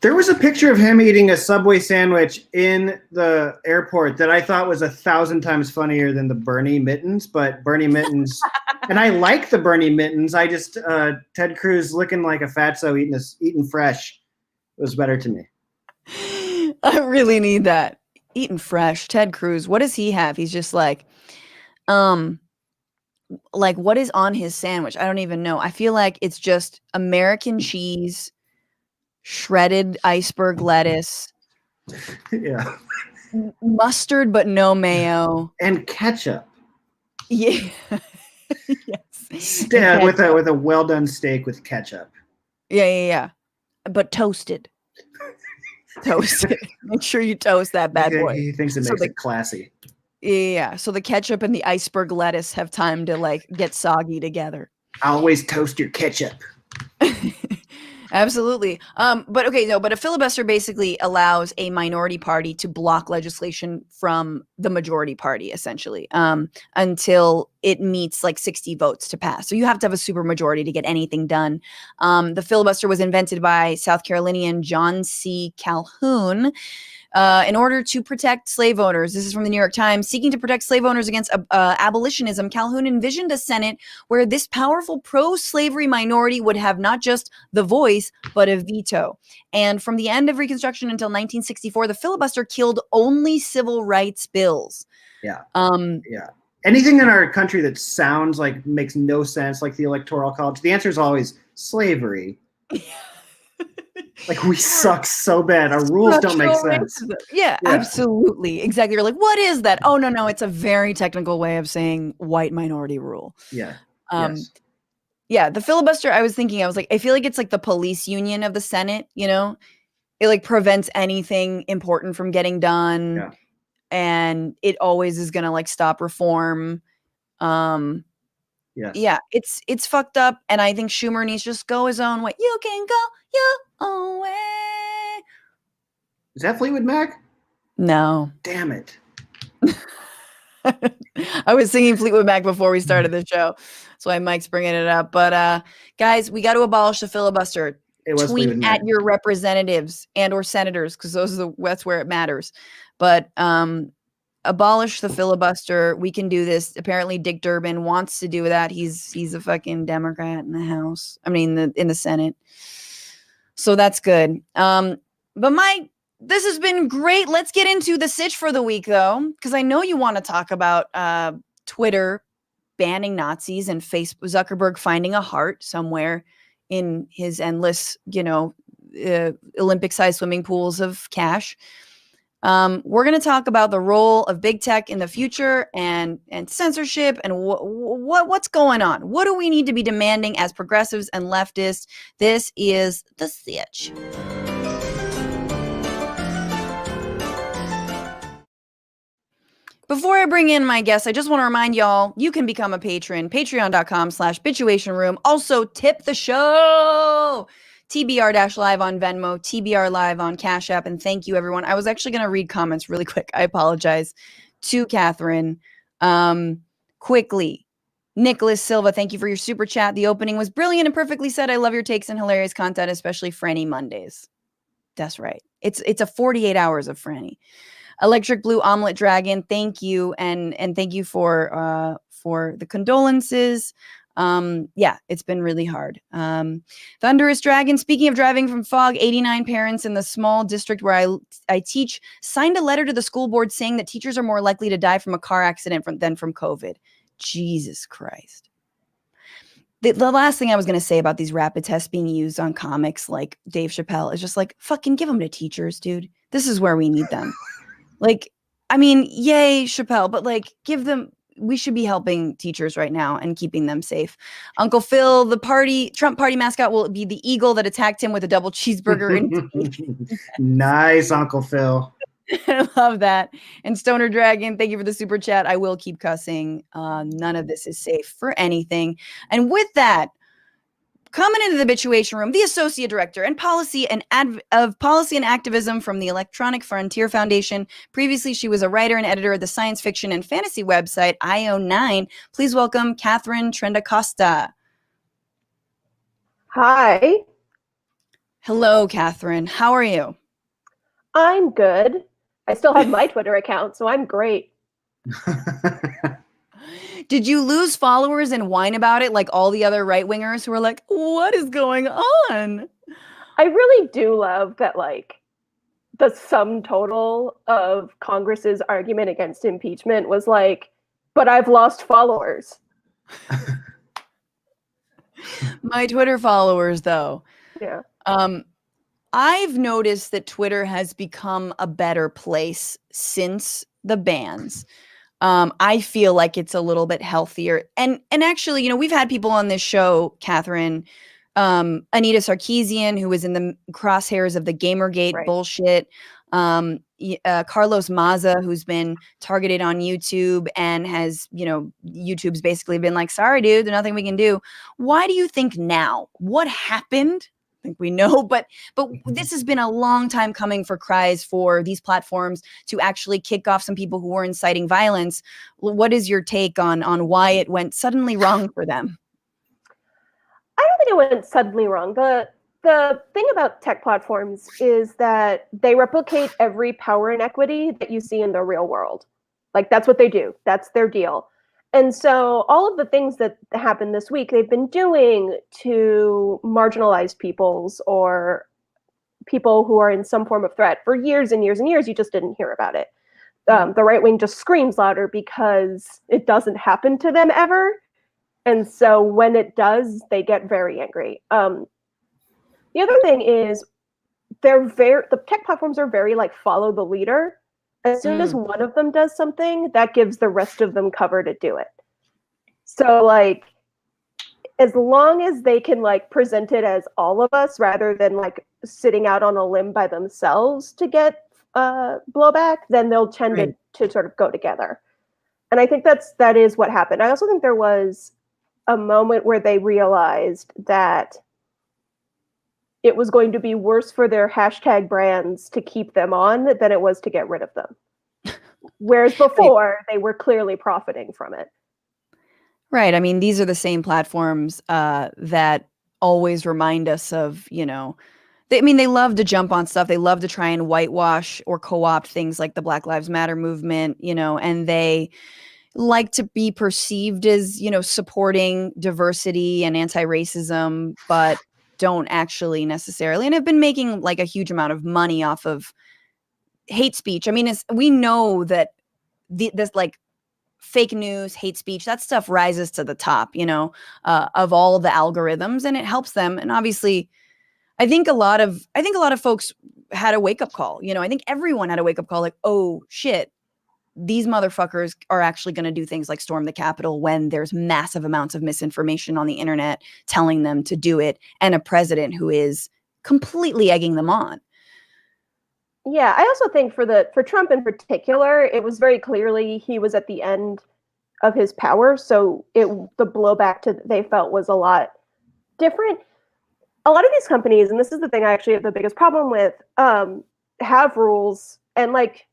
There was a picture of him eating a Subway sandwich in the airport that I thought was 1,000 times funnier than the Bernie Mittens, but Bernie Mittens, and I like the Bernie Mittens. I just, Ted Cruz looking like a fatso eating fresh was better to me. I really need that. Eating fresh. Ted Cruz, what does he have? He's just like what is on his sandwich? I don't even know. I feel like it's just American cheese, shredded iceberg lettuce, yeah, mustard but no mayo, and ketchup. Yeah, yes, With a well done steak with ketchup. Yeah, but toasted. Make sure you toast that bad boy. He thinks it makes it classy. Yeah, so the ketchup and the iceberg lettuce have time to like get soggy together. Always toast your ketchup. Absolutely. But a filibuster basically allows a minority party to block legislation from the majority party, essentially, until it meets like 60 votes to pass. So you have to have a super majority to get anything done. The filibuster was invented by South Carolinian John C. Calhoun in order to protect slave owners. This is from the New York Times. Seeking to protect slave owners against abolitionism, Calhoun envisioned a Senate where this powerful pro-slavery minority would have not just the voice, but a veto. And from the end of Reconstruction until 1964, the filibuster killed only civil rights bills. Yeah. Yeah. Anything in our country that sounds like makes no sense, like the Electoral College, the answer is always slavery. Like, we suck so bad. Our rules don't make sense. Yeah, absolutely. Exactly. You're like, what is that? Oh, no. It's a very technical way of saying white minority rule. Yeah. Yes. Yeah. The filibuster, I was like, I feel like it's like the police union of the Senate, you know? It like prevents anything important from getting done. Yeah. And it always is going to like stop reform. Yes. Yeah, it's fucked up, and I think Schumer needs to just go his own way. You can go your own way. Is that Fleetwood Mac? No. Damn it. I was singing Fleetwood Mac before we started the show. That's why Mike's bringing it up. But guys, we got to abolish the filibuster. Tweet at your representatives and or senators, because that's where it matters. But abolish the filibuster. We can do this. Apparently Dick Durbin wants to do that. He's a fucking Democrat in the House. I mean, in the Senate. So that's good. But this has been great. Let's get into the sitch for the week, though, because I know you want to talk about Twitter banning Nazis and Facebook Zuckerberg finding a heart somewhere in his endless, Olympic-sized swimming pools of cash. We're going to talk about the role of big tech in the future and censorship and what's going on. What do we need to be demanding as progressives and leftists? This is the sitch. Before I bring in my guests, I just want to remind y'all, you can become a patron, patreon.com/bitchuation room. Also, tip the show. TBR-live on Venmo, TBR live on Cash App, and thank you, everyone. I was actually going to read comments really quick. I apologize to Katharine. Quickly, Nicholas Silva, thank you for your super chat. The opening was brilliant and perfectly said. I love your takes and hilarious content, especially Franny Mondays. That's right. It's a 48 hours of Franny. Electric Blue Omelet Dragon, thank you, and thank you for the condolences. Yeah, it's been really hard. Thunderous Dragon, speaking of driving from fog, 89 parents in the small district where I teach signed a letter to the school board saying that teachers are more likely to die from a car accident than from COVID. Jesus Christ. The last thing I was going to say about these rapid tests being used on comics like Dave Chappelle is just like, fucking give them to teachers, dude. This is where we need them. Like, I mean, yay, Chappelle, but like, we should be helping teachers right now and keeping them safe. Uncle Phil, the Trump party mascot will be the eagle that attacked him with a double cheeseburger. Nice, Uncle Phil. I love that. And Stoner Dragon, thank you for the super chat. I will keep cussing. None of this is safe for anything. And with that, coming into the Bitchuation room, the associate director and policy and activism from the Electronic Frontier Foundation. Previously, she was a writer and editor of the science fiction and fantasy website IO9. Please welcome Katharine Trendacosta. Hi. Hello, Katharine. How are you? I'm good. I still have my Twitter account, so I'm great. Did you lose followers and whine about it like all the other right-wingers who were like, what is going on? I really do love that, like, the sum total of Congress's argument against impeachment was like, but I've lost followers. My Twitter followers, though. Yeah. I've noticed that Twitter has become a better place since the bans. I feel like it's a little bit healthier. And actually, we've had people on this show, Katharine, Anita Sarkeesian, who was in the crosshairs of the Gamergate bullshit. Carlos Maza, who's been targeted on YouTube and has, YouTube's basically been like, sorry, dude, there's nothing we can do. Why do you think now? What happened? I think we know, but this has been a long time coming for cries for these platforms to actually kick off some people who were inciting violence. What is your take on why it went suddenly wrong for them? I don't think it went suddenly wrong. The thing about tech platforms is that they replicate every power inequity that you see in the real world. Like, that's what they do. That's their deal. And so all of the things that happened this week, they've been doing to marginalized peoples or people who are in some form of threat for years and years and years. You just didn't hear about it. The right wing just screams louder because it doesn't happen to them ever. And so when it does, they get very angry. The other thing is the tech platforms are very like follow the leader. As soon as one of them does something, that gives the rest of them cover to do it. So like, as long as they can like present it as all of us rather than like sitting out on a limb by themselves to get blowback, then they'll tend to sort of go together. And I think that is what happened. I also think there was a moment where they realized that it was going to be worse for their hashtag brands to keep them on than it was to get rid of them. Whereas before, they were clearly profiting from it. Right. I mean, these are the same platforms that always remind us of, they love to jump on stuff. They love to try and whitewash or co-opt things like the Black Lives Matter movement, and they like to be perceived as, supporting diversity and anti-racism, but don't actually necessarily, and have been making like a huge amount of money off of hate speech. I mean, we know that this like fake news, hate speech, that stuff rises to the top, of all the algorithms, and it helps them. And obviously, I think a lot of folks had a wake up call. I think everyone had a wake up call, like, oh shit, these motherfuckers are actually going to do things like storm the Capitol when there's massive amounts of misinformation on the internet telling them to do it, and a president who is completely egging them on. Yeah, I also think for Trump in particular, it was very clearly he was at the end of his power, so the blowback they felt was a lot different. A lot of these companies, and this is the thing I actually have the biggest problem with, have rules, and like,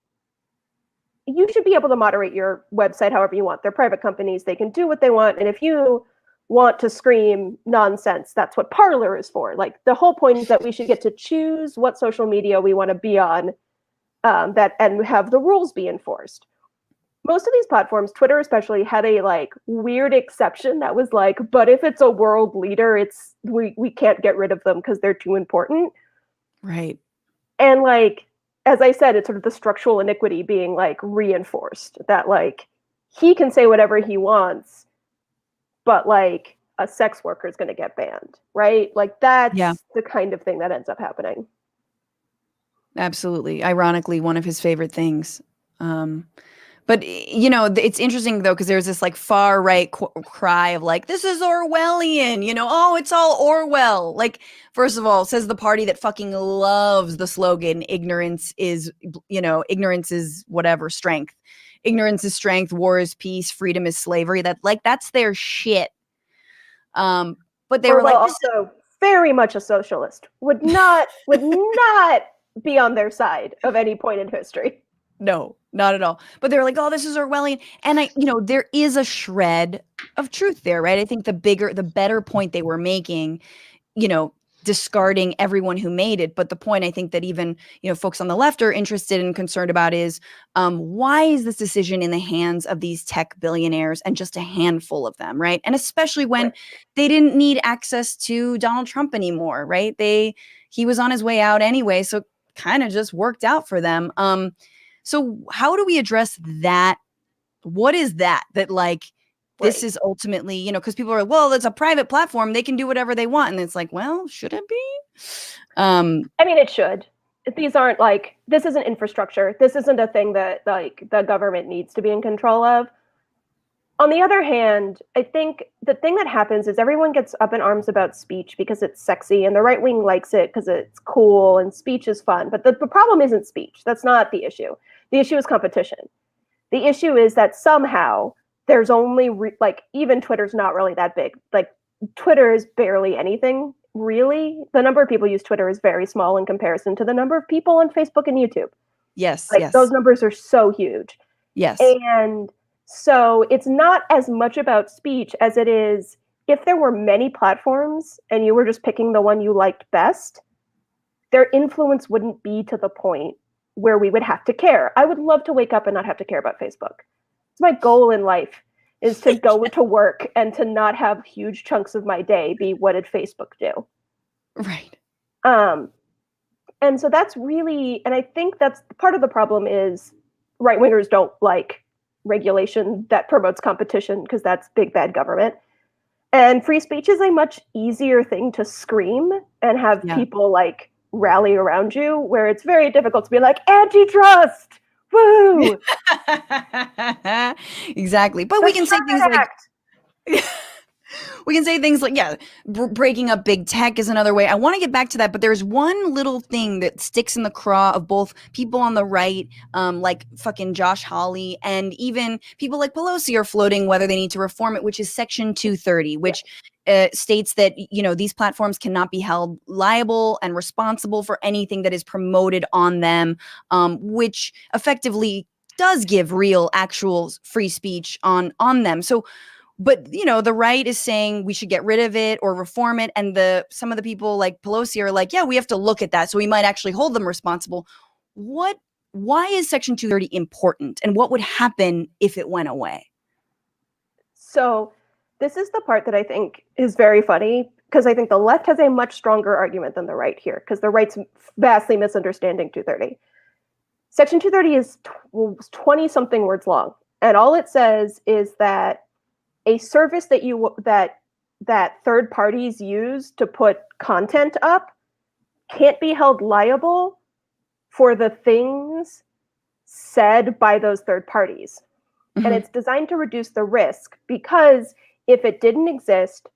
you should be able to moderate your website however you want. They're private companies. They can do what they want. And if you want to scream nonsense, that's what Parler is for. Like, the whole point is that we should get to choose what social media we want to be on, and have the rules be enforced. Most of these platforms, Twitter especially, had a like weird exception that was like, but if it's a world leader, we can't get rid of them because they're too important. Right. And like, as I said, it's sort of the structural iniquity being like reinforced, that like he can say whatever he wants, but like a sex worker is going to get banned, right? Like, that's the kind of thing that ends up happening. Absolutely. Ironically, one of his favorite things. But, it's interesting, though, because there's this like far right cry of like, this is Orwellian, oh, it's all Orwell. Like, first of all, says the party that fucking loves the slogan, ignorance is whatever, strength. Ignorance is strength, war is peace, freedom is slavery. That's their shit. But they were like, also very much a socialist, would not be on their side of any point in history. No, not at all. But they were like, oh, this is Orwellian. And there is a shred of truth there, right? I think the better point they were making, discarding everyone who made it. But the point I think that even, folks on the left are interested and concerned about is, why is this decision in the hands of these tech billionaires and just a handful of them, right? And especially when they didn't need access to Donald Trump anymore, right? He was on his way out anyway, so it kind of just worked out for them. So how do we address that? What is that like, this is ultimately, because people are like, well, it's a private platform, they can do whatever they want. And it's like, well, should it be? I mean, it should. These aren't like, this isn't infrastructure. This isn't a thing that like the government needs to be in control of. On the other hand, I think the thing that happens is everyone gets up in arms about speech because it's sexy, and the right wing likes it because it's cool and speech is fun. But the problem isn't speech. That's not the issue. The issue is competition. The issue is that somehow there's only even Twitter's not really that big. Like, Twitter is barely anything, really. The number of people use Twitter is very small in comparison to the number of people on Facebook and YouTube. Yes, yes. Those numbers are so huge. Yes. And so it's not as much about speech as it is, if there were many platforms and you were just picking the one you liked best, their influence wouldn't be to the point where we would have to care. I would love to wake up and not have to care about Facebook. It's my goal in life, is to go to work and to not have huge chunks of my day be, what did Facebook do? Right. And so that's really, and I think that's part of the problem, is right-wingers don't like regulation that promotes competition because that's big bad government. And free speech is a much easier thing to scream and have people like rally around you, where it's very difficult to be like, antitrust, woo. Exactly. But we can say things like we can say things like, breaking up big tech is another way. I want to get back to that, but there's one little thing that sticks in the craw of both people on the right, like fucking Josh Hawley, and even people like Pelosi are floating whether they need to reform it, which is Section 230, which states that, these platforms cannot be held liable and responsible for anything that is promoted on them, which effectively does give real, actual free speech on them. So, but, the right is saying we should get rid of it or reform it. And some of the people like Pelosi are like, we have to look at that. So we might actually hold them responsible. Why is Section 230 important? And what would happen if it went away? So this is the part that I think is very funny, because I think the left has a much stronger argument than the right here, because the right's vastly misunderstanding 230. Section 230 is 20-something words long, and all it says is that a service that third parties use to put content up can't be held liable for the things said by those third parties. Mm-hmm. And it's designed to reduce the risk, because if it didn't exist,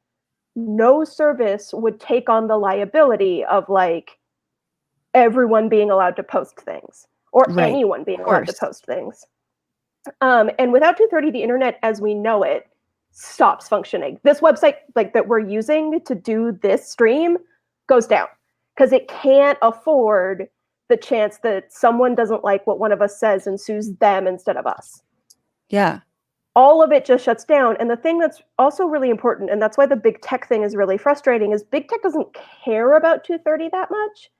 no service would take on the liability of like everyone being allowed to post things, or Right. anyone being allowed to post things. And without 230, the internet as we know it stops functioning. This website like that we're using to do this stream goes down because it can't afford the chance that someone doesn't like what one of us says and sues them instead of us. Yeah. All of it just shuts down. And the thing that's also really important, and that's why the big tech thing is really frustrating, is big tech doesn't care about 230 that much.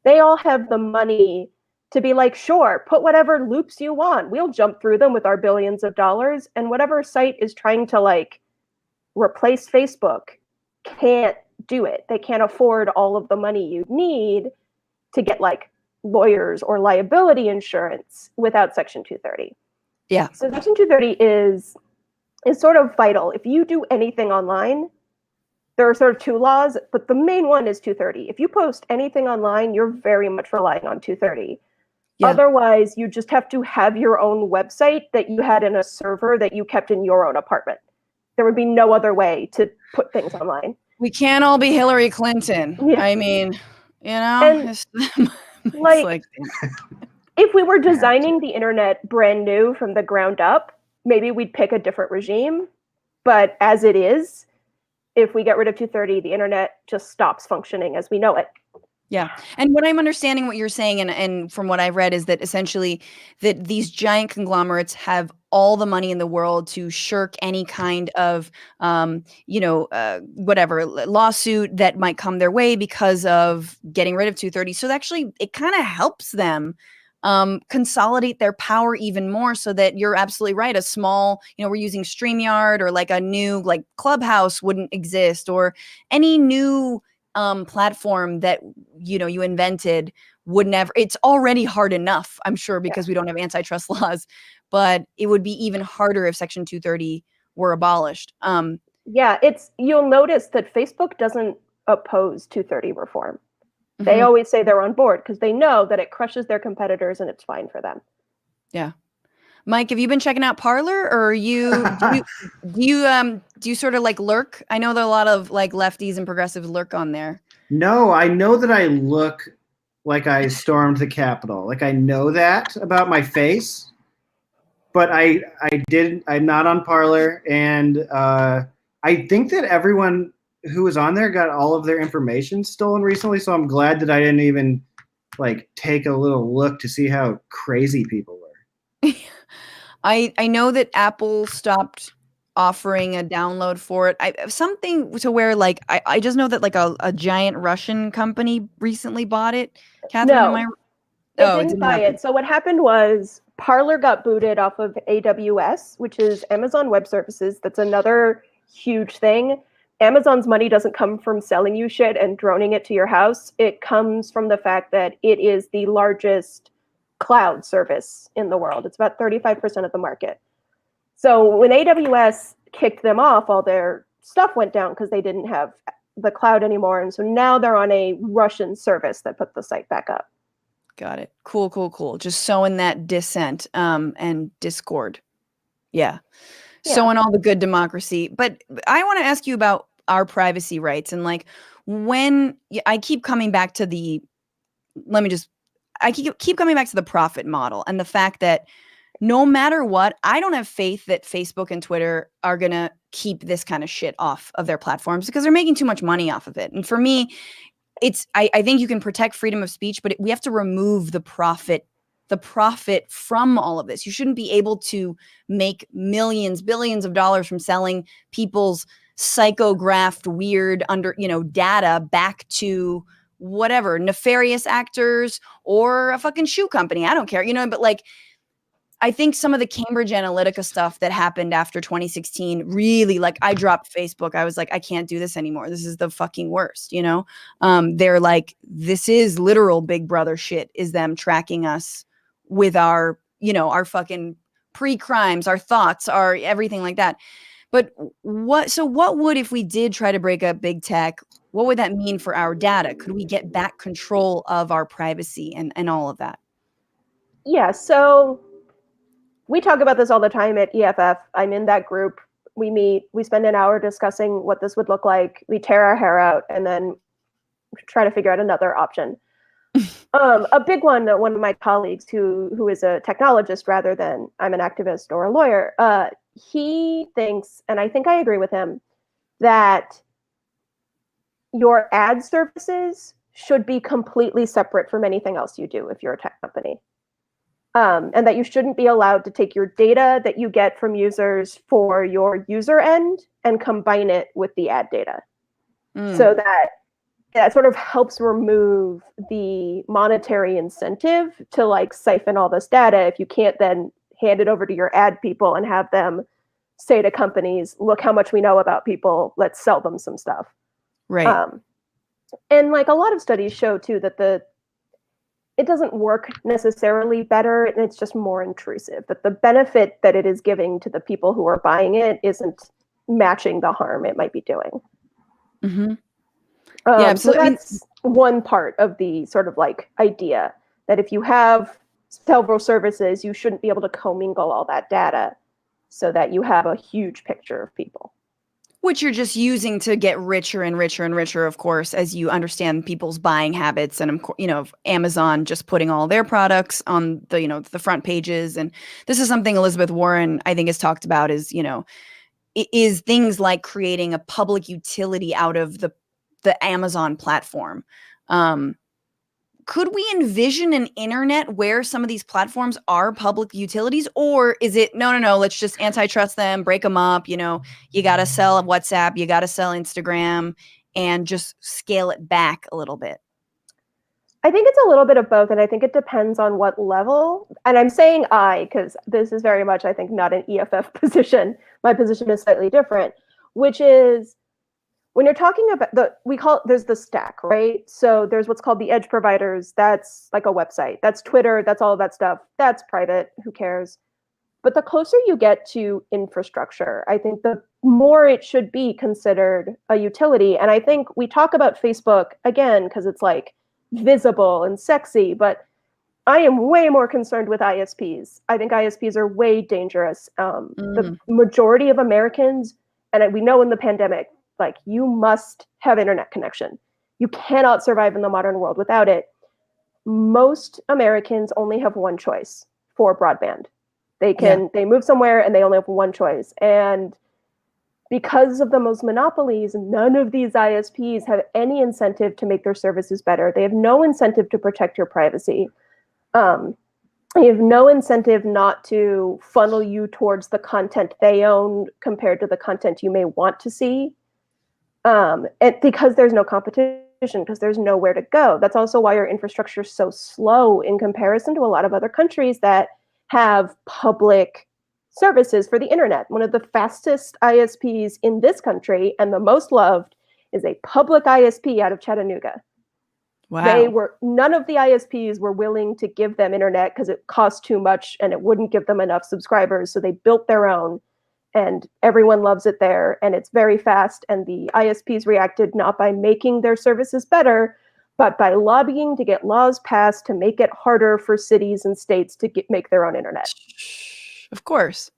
They all have the money to be like, sure, put whatever loops you want. We'll jump through them with our billions of dollars. And whatever site is trying to like replace Facebook can't do it. They can't afford all of the money you need to get like lawyers or liability insurance without Section 230. Yeah. So Section 230 is sort of vital. If you do anything online, there are sort of two laws, but the main one is 230. If you post anything online, you're very much relying on 230. Yeah. Otherwise, you just have to have your own website that you had in a server that you kept in your own apartment. There would be no other way to put things online. We can't all be Hillary Clinton. Yeah. I mean, you know, it's like if we were designing the internet brand new from the ground up, maybe we'd pick a different regime. But as it is, if we get rid of 230, the internet just stops functioning as we know it. Yeah. And what I'm understanding what you're saying, and from what I've read, is that essentially that these giant conglomerates have all the money in the world to shirk any kind of, whatever lawsuit that might come their way because of getting rid of 230. So actually, it kind of helps them consolidate their power even more, so that you're absolutely right. A small, we're using StreamYard, or like a new like Clubhouse wouldn't exist, or any new platform that you invented would never. It's already hard enough, I'm sure, because we don't have antitrust laws, but it would be even harder if Section 230 were abolished. You'll notice that Facebook doesn't oppose 230 reform. Mm-hmm. They always say they're on board because they know that it crushes their competitors and it's fine for them. Yeah. Mike, have you been checking out Parler, or do you sort of like lurk? I know there are a lot of like lefties and progressives lurk on there. No, I know that I look like I stormed the Capitol. Like I know that about my face, but I'm not on Parler, and I think that everyone who was on there got all of their information stolen recently. So I'm glad that I didn't even like take a little look to see how crazy people were. I know that Apple stopped offering a download for it. Something to where like I just know that like a giant Russian company recently bought it. Catherine, it didn't buy it. So what happened was Parler got booted off of AWS, which is Amazon Web Services. That's another huge thing. Amazon's money doesn't come from selling you shit and droning it to your house. It comes from the fact that it is the largest cloud service in the world. It's about 35% of the market. So when AWS kicked them off, all their stuff went down because they didn't have the cloud anymore. And so now they're on a Russian service that put the site back up. Got it. Cool. Just sowing that dissent and discord. Yeah. Sowing all the good democracy. But I want to ask you about our privacy rights. And like when I keep coming back to the profit model, and the fact that no matter what, I don't have faith that Facebook and Twitter are going to keep this kind of shit off of their platforms, because they're making too much money off of it. And for me, I think you can protect freedom of speech, but we have to remove the profit from all of this. You shouldn't be able to make millions, billions of dollars from selling people's psychographed weird data back to whatever, nefarious actors or a fucking shoe company. I don't care, but like, I think some of the Cambridge Analytica stuff that happened after 2016 really, like, I dropped Facebook. I was like, I can't do this anymore. This is the fucking worst, you know? They're like, this is literal Big Brother shit, is them tracking us with our, you know, our fucking pre-crimes, our thoughts, our everything like that. But what would, if we did try to break up big tech, what would that mean for our data? Could we get back control of our privacy and all of that? Yeah, so we talk about this all the time at EFF. I'm in that group. We meet, we spend an hour discussing what this would look like. We tear our hair out and then try to figure out another option. A big one of my colleagues who is a technologist rather than I'm an activist or a lawyer, he thinks, and I think I agree with him, that your ad services should be completely separate from anything else you do if you're a tech company. And that you shouldn't be allowed to take your data that you get from users for your user end and combine it with the ad data. So that sort of helps remove the monetary incentive to like siphon all this data if you can't then hand it over to your ad people and have them say to companies, look how much we know about people, let's sell them some stuff. Right. And like a lot of studies show too that it doesn't work necessarily better, and it's just more intrusive. That the benefit that it is giving to the people who are buying it isn't matching the harm it might be doing. Mm-hmm. Yeah, absolutely. So that's one part of the sort of like idea that if you have several services, you shouldn't be able to commingle all that data so that you have a huge picture of people. Which you're just using to get richer and richer and richer, of course, as you understand people's buying habits. And, you know, Amazon just putting all their products on the, you know, the front pages. And this is something Elizabeth Warren, I think, has talked about is, you know, is things like creating a public utility out of the Amazon platform. Could we envision an internet where some of these platforms are public utilities, or is it no, let's just antitrust them, break them up, you know, you got to sell WhatsApp, you got to sell Instagram, and just scale it back a little bit? I think it's a little bit of both, and I think it depends on what level. And I'm saying because this is very much, I think, not an EFF position. My position is slightly different, which is when you're talking about there's the stack, right? So there's what's called the edge providers. That's like a website. That's Twitter. That's all of that stuff. That's private. Who cares? But the closer you get to infrastructure, I think the more it should be considered a utility. And I think we talk about Facebook, again, because it's like visible and sexy, but I am way more concerned with ISPs. I think ISPs are way dangerous. The majority of Americans, and we know in the pandemic, like you must have internet connection. You cannot survive in the modern world without it. Most Americans only have one choice for broadband. They move somewhere and they only have one choice. And because of those monopolies, none of these ISPs have any incentive to make their services better. They have no incentive to protect your privacy. You have no incentive not to funnel you towards the content they own compared to the content you may want to see. And because there's no competition, because there's nowhere to go. That's also why our infrastructure is so slow in comparison to a lot of other countries that have public services for the internet. One of the fastest ISPs in this country and the most loved is a public ISP out of Chattanooga. Wow. None of the ISPs were willing to give them internet because it cost too much and it wouldn't give them enough subscribers. So they built their own. And everyone loves it there, and it's very fast. And the ISPs reacted not by making their services better, but by lobbying to get laws passed to make it harder for cities and states to make their own internet. Of course.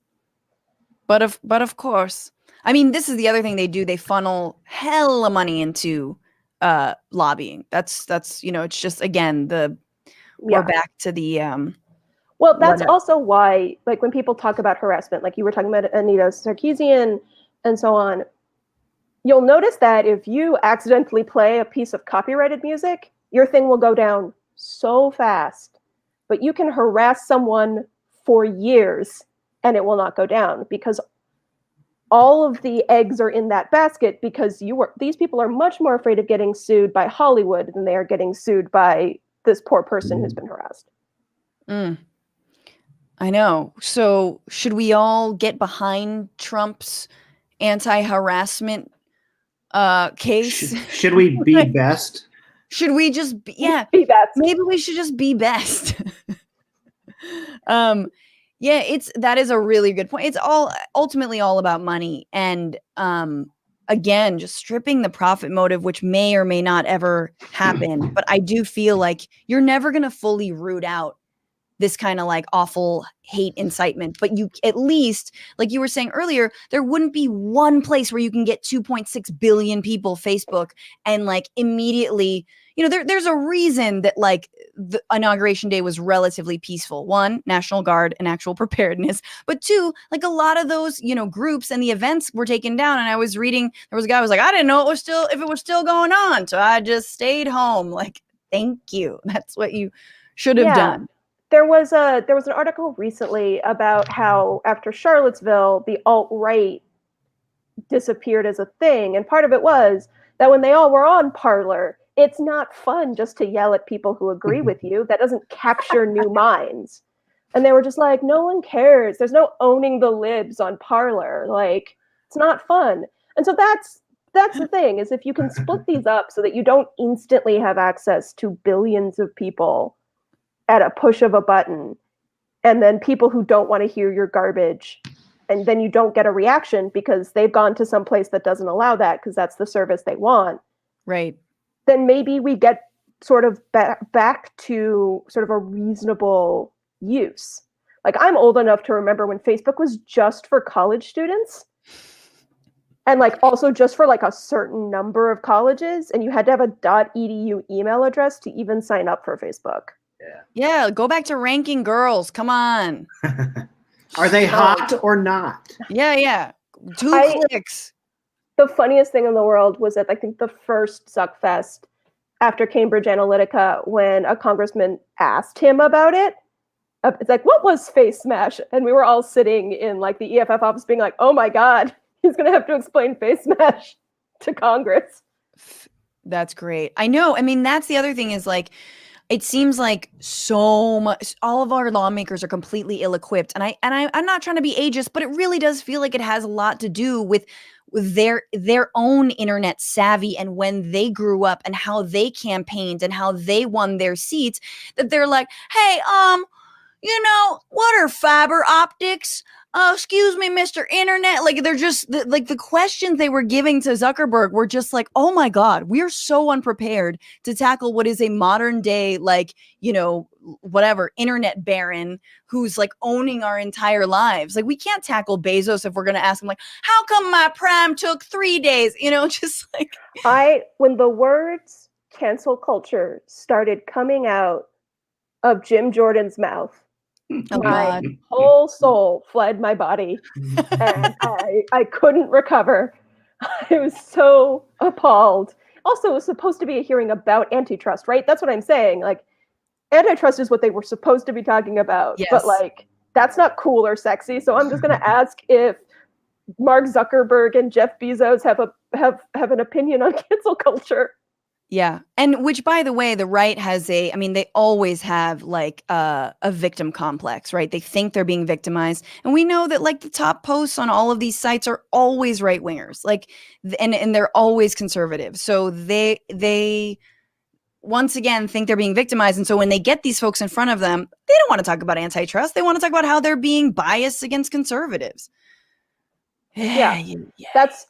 But of course. I mean, this is the other thing they do. They funnel hella money into lobbying. That's you know, it's just, again, we're back to the well, that's also why, like, when people talk about harassment, like you were talking about Anita Sarkeesian and so on, you'll notice that if you accidentally play a piece of copyrighted music, your thing will go down so fast. But you can harass someone for years and it will not go down because all of the eggs are in that basket because these people are much more afraid of getting sued by Hollywood than they are getting sued by this poor person who's been harassed. I know. So should we all get behind Trump's anti-harassment case? Should we be best? Should we just be, yeah, Be best. maybe we should just be best. Yeah, that is a really good point. It's all ultimately all about money, and again, just stripping the profit motive, which may or may not ever happen. But I do feel like you're never going to fully root out this kind of like awful hate incitement, but you at least, like you were saying earlier, there wouldn't be one place where you can get 2.6 billion people Facebook and like immediately, there's a reason that like the inauguration day was relatively peaceful. One, National Guard and actual preparedness, but two, like a lot of those, groups and the events were taken down. And I was reading, there was a guy who was like, I didn't know if it was still going on. So I just stayed home. Like, thank you. That's what you should have done. There was an article recently about how after Charlottesville, the alt-right disappeared as a thing. And part of it was that when they all were on Parler, it's not fun just to yell at people who agree with you. That doesn't capture new minds. And they were just like, no one cares. There's no owning the libs on Parler. Like, it's not fun. And so that's the thing, is if you can split these up so that you don't instantly have access to billions of people at a push of a button, and then people who don't want to hear your garbage, and then you don't get a reaction because they've gone to some place that doesn't allow that because that's the service they want. Right. Then maybe we get sort of back to sort of a reasonable use. Like, I'm old enough to remember when Facebook was just for college students, and like also just for like a certain number of colleges, and you had to have a .edu email address to even sign up for Facebook. Yeah, go back to ranking girls. Come on. Are they hot or not? Yeah. Two clicks. The funniest thing in the world was at, I think, the first Suckfest after Cambridge Analytica, when a congressman asked him about it. It's like, what was Face Smash? And we were all sitting in like the EFF office being like, oh my God, he's going to have to explain Face Smash to Congress. That's great. I know. I mean, that's the other thing is like, it seems like so much, all of our lawmakers are completely ill-equipped. And I'm not trying to be ageist, but it really does feel like it has a lot to do with their own internet savvy and when they grew up and how they campaigned and how they won their seats, that they're like, hey, what are fiber optics? Excuse me, Mr. Internet. Like, they're just like the questions they were giving to Zuckerberg were just like, oh my God, we are so unprepared to tackle what is a modern day, like, whatever, internet baron who's like owning our entire lives. Like, we can't tackle Bezos if we're going to ask him like, how come my Prime took 3 days? Just like. When the words cancel culture started coming out of Jim Jordan's mouth, my whole soul fled my body, and I couldn't recover. I was so appalled. Also, it was supposed to be a hearing about antitrust, right? That's what I'm saying. Like, antitrust is what they were supposed to be talking about, yes. But like, that's not cool or sexy. So I'm just going to ask if Mark Zuckerberg and Jeff Bezos have an opinion on cancel culture. Yeah. And which, by the way, the right has they always have like a victim complex, right? They think they're being victimized. And we know that like the top posts on all of these sites are always right wingers, like, and they're always conservative. So they once again think they're being victimized. And so when they get these folks in front of them, they don't want to talk about antitrust. They want to talk about how they're being biased against conservatives. Yeah. That's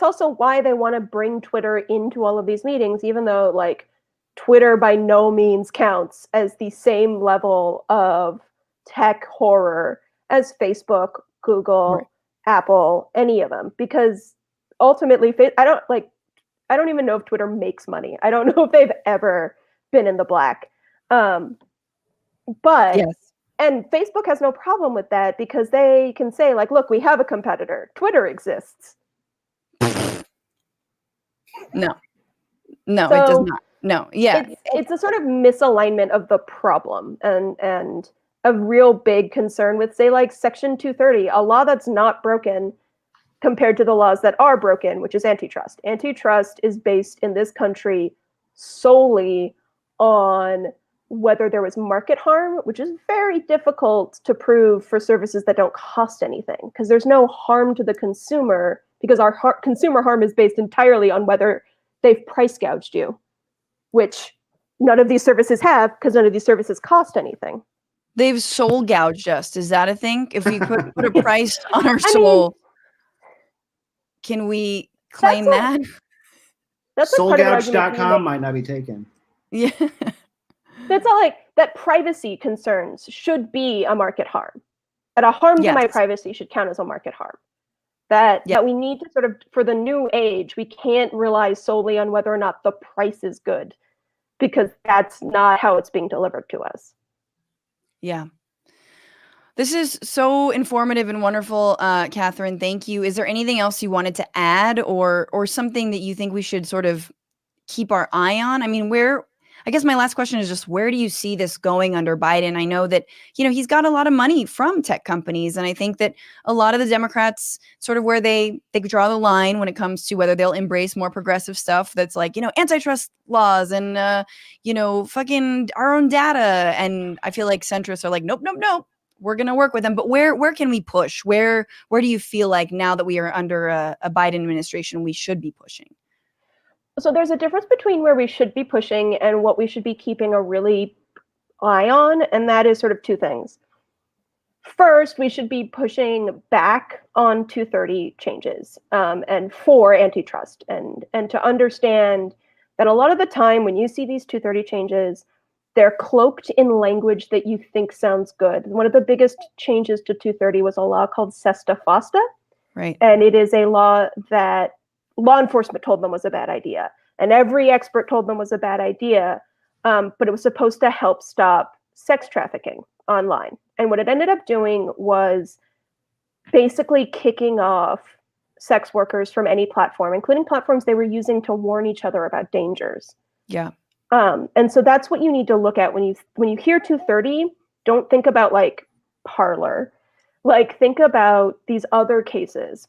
also why they want to bring Twitter into all of these meetings, even though like Twitter by no means counts as the same level of tech horror as Facebook, Google, right, Apple, any of them, because ultimately I don't even know if Twitter makes money. I don't know if they've ever been in the black. But yes. And Facebook has no problem with that because they can say, like, look, we have a competitor. Twitter exists. No, so it does not. No, yeah. It's a sort of misalignment of the problem and a real big concern with, say, like Section 230, a law that's not broken compared to the laws that are broken, which is antitrust. Antitrust is based in this country solely on whether there was market harm, which is very difficult to prove for services that don't cost anything, because there's no harm to the consumer, because our consumer harm is based entirely on whether they've price gouged you, which none of these services have, because none of these services cost anything. They've soul gouged us. Is that a thing? If we put a price on our I soul, mean, can we claim that? That's a part of the argument being Soulgouge.com might not be taken. Yeah. that's all like that privacy concerns should be a market harm. That a harm to my Yes. privacy should count as a market harm. That we need to sort of, for the new age, we can't rely solely on whether or not the price is good, because that's not how it's being delivered to us. Yeah. This is so informative and wonderful, Katharine. Thank you. Is there anything else you wanted to add, or something that you think we should sort of keep our eye on? I mean, I guess my last question is just, where do you see this going under Biden? I know that, he's got a lot of money from tech companies. And I think that a lot of the Democrats sort of where they draw the line when it comes to whether they'll embrace more progressive stuff that's like, antitrust laws and, fucking our own data. And I feel like centrists are like, nope. We're going to work with them. But where can we push? Where do you feel like now that we are under a Biden administration, we should be pushing? So there's a difference between where we should be pushing and what we should be keeping a really eye on. And that is sort of two things. First, we should be pushing back on 230 changes and for antitrust, and to understand that a lot of the time when you see these 230 changes, they're cloaked in language that you think sounds good. One of the biggest changes to 230 was a law called Sesta Fosta. Right. And it is a law that law enforcement told them was a bad idea. And every expert told them was a bad idea, but it was supposed to help stop sex trafficking online. And what it ended up doing was basically kicking off sex workers from any platform, including platforms they were using to warn each other about dangers. Yeah. And so that's what you need to look at when you hear 230. Don't think about like Parler, like think about these other cases.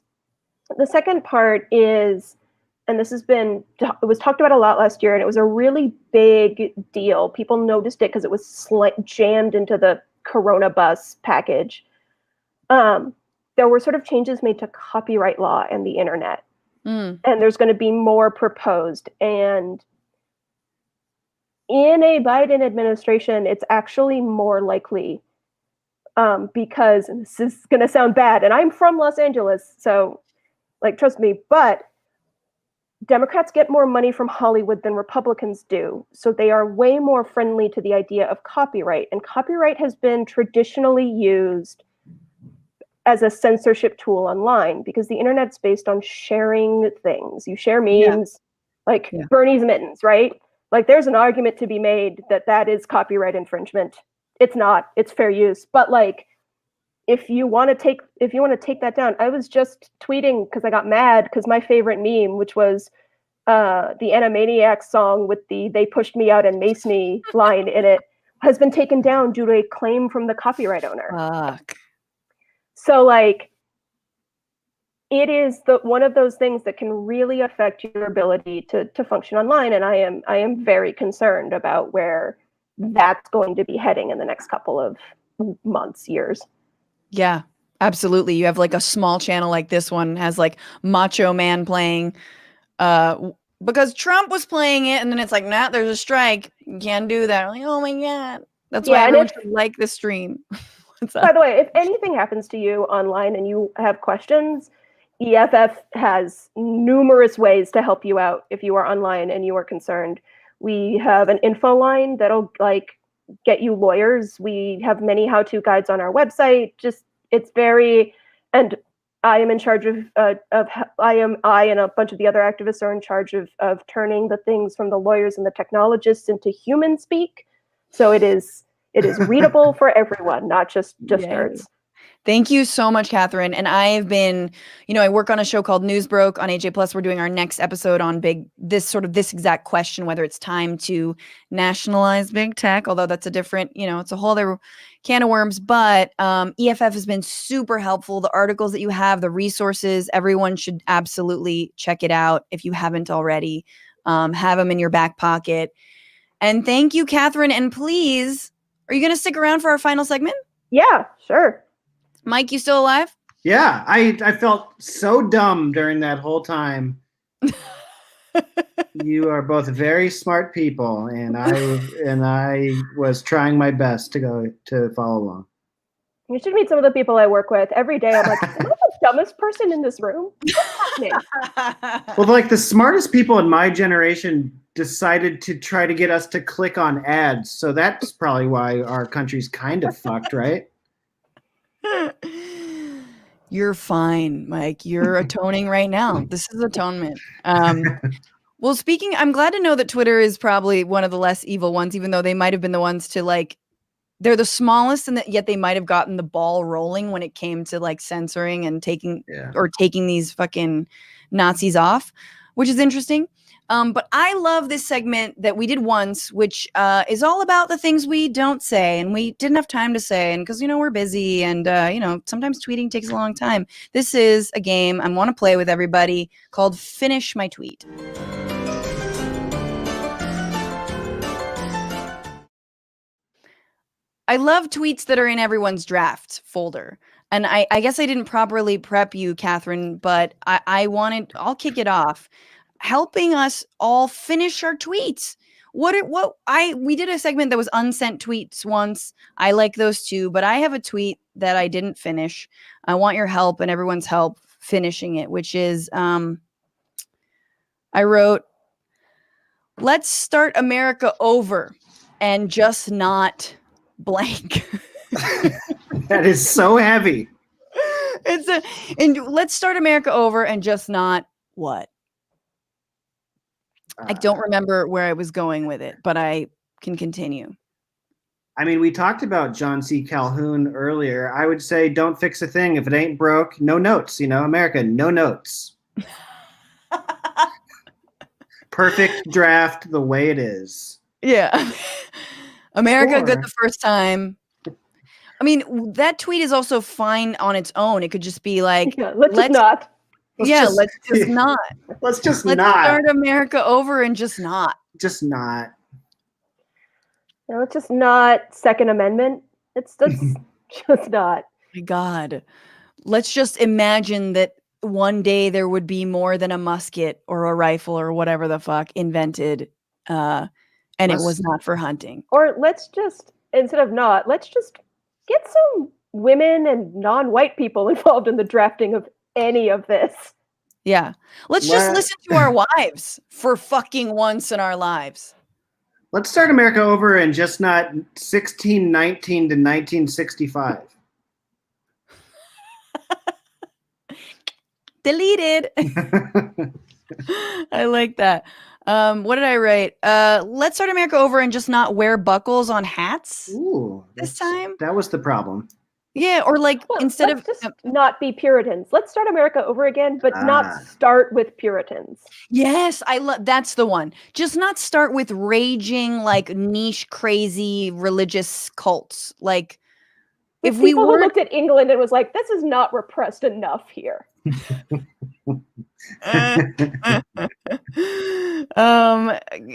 The second part is, and it was talked about a lot last year, and it was a really big deal. People noticed it because it was jammed into the Corona bus package. There were sort of changes made to copyright law and the internet, and there's going to be more proposed. And in a Biden administration, it's actually more likely, because, and this is going to sound bad, and I'm from Los Angeles, so trust me, but Democrats get more money from Hollywood than Republicans do. So they are way more friendly to the idea of copyright. And copyright has been traditionally used as a censorship tool online, because the internet's based on sharing things. You share memes, Bernie's mittens, right? There's an argument to be made that is copyright infringement. It's not. It's fair use. But if you want to take that down, I was just tweeting because I got mad because my favorite meme, which was the Animaniacs song with the "They pushed me out and maced me" line in it, has been taken down due to a claim from the copyright owner. Fuck. So it is one of those things that can really affect your ability to function online, and I am very concerned about where that's going to be heading in the next couple of months, years. Yeah, absolutely. You have a small channel like this one has Macho Man playing because Trump was playing it, and then it's nah, there's a strike. You can't do that. Oh my God. That's why everyone should like this stream. By the way, if anything happens to you online and you have questions, EFF has numerous ways to help you out if you are online and you are concerned. We have an info line that'll get you lawyers. We have many how-to guides on our website. And I am in charge I and a bunch of the other activists are in charge of turning the things from the lawyers and the technologists into human speak. So it is readable for everyone, not just nerds. Thank you so much, Katharine. And I have been, I work on a show called News Broke on AJ Plus. We're doing our next episode on this exact question, whether it's time to nationalize big tech, although that's a different, it's a whole other can of worms. But EFF has been super helpful. The articles that you have, the resources, everyone should absolutely check it out if you haven't already. Have them in your back pocket. And thank you, Katharine. And please, are you going to stick around for our final segment? Yeah, sure. Mike, you still alive? Yeah, I felt so dumb during that whole time. You are both very smart people, and I was trying my best to follow along. You should meet some of the people I work with every day. I'm like, am I the dumbest person in this room? What's happening? Well, like the smartest people in my generation decided to try to get us to click on ads, so that's probably why our country's kind of fucked, right? You're fine, Mike. You're atoning right now. This is atonement. Well, I'm glad to know that Twitter is probably one of the less evil ones, even though they might have been the ones to like, they're the smallest, and yet they might have gotten the ball rolling when it came to like censoring and taking these fucking Nazis off, which is interesting. But I love this segment that we did once, which is all about the things we don't say and we didn't have time to say. And because, we're busy and, sometimes tweeting takes a long time. This is a game I want to play with everybody called Finish My Tweet. I love tweets that are in everyone's draft folder. And I guess I didn't properly prep you, Katharine, but I'll kick it off. Helping us all finish our tweets. We did a segment that was unsent tweets once. I like those too, but I have a tweet that I didn't finish. I want your help and everyone's help finishing it, which is I wrote, let's start America over and just not blank. That is so heavy. And let's start America over and just not what? I don't remember where I was going with it, but I can continue. I mean, we talked about John C. Calhoun earlier. I would say don't fix a thing. If it ain't broke, no notes. America, no notes. Perfect draft the way it is. Yeah. America good the first time. I mean, that tweet is also fine on its own. It could just be like, let's just not. Let's just not. Let's just let's not. Start America over and just not. Just not. No, it's just not Second Amendment. It's just not. My God. Let's just imagine that one day there would be more than a musket or a rifle or whatever the fuck invented, and it was not for hunting. Or let's just, instead of not, let's just get some women and non-white people involved in the drafting of any of this. Yeah. Let's just listen to our wives for fucking once in our lives. Let's start America over and just not 1619 to 1965. Deleted. I like that. What did I write? Let's start America over and just not wear buckles on hats. Ooh, this time. That was the problem. Yeah, or like instead of just not be Puritans. Let's start America over again, but not start with Puritans. Yes, that's the one. Just not start with raging like niche crazy religious cults. Like if we who looked at England and was like, this is not repressed enough here.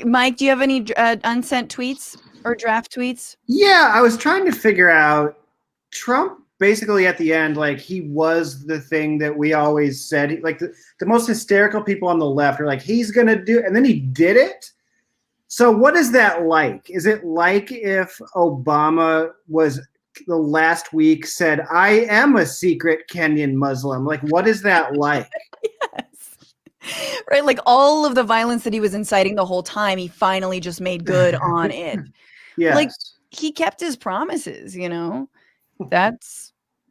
Mike, do you have any unsent tweets or draft tweets? Yeah, I was trying to figure out Trump basically at the end, like he was the thing that we always said, like the most hysterical people on the left are like, he's going to do, and then he did it. So what is that like? Is it like if Obama was the last week said, I am a secret Kenyan Muslim? Like, what is that like? Yes. Right. Like all of the violence that he was inciting the whole time, he finally just made good on it. Yeah. Like he kept his promises, It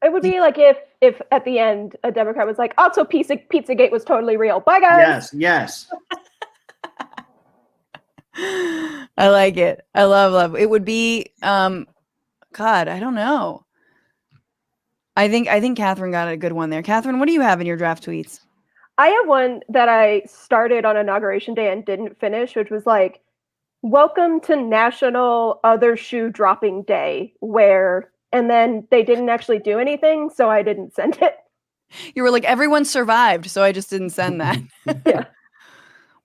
would be like if at the end a Democrat was like, also Pizzagate was totally real. Bye guys. Yes. I like it. I love. It would be God, I don't know. I think Katharine got a good one there. Katharine, what do you have in your draft tweets? I have one that I started on Inauguration Day and didn't finish, which was like, welcome to National Other Shoe Dropping Day, and then they didn't actually do anything, so I didn't send it. You were like, everyone survived, so I just didn't send that. Yeah.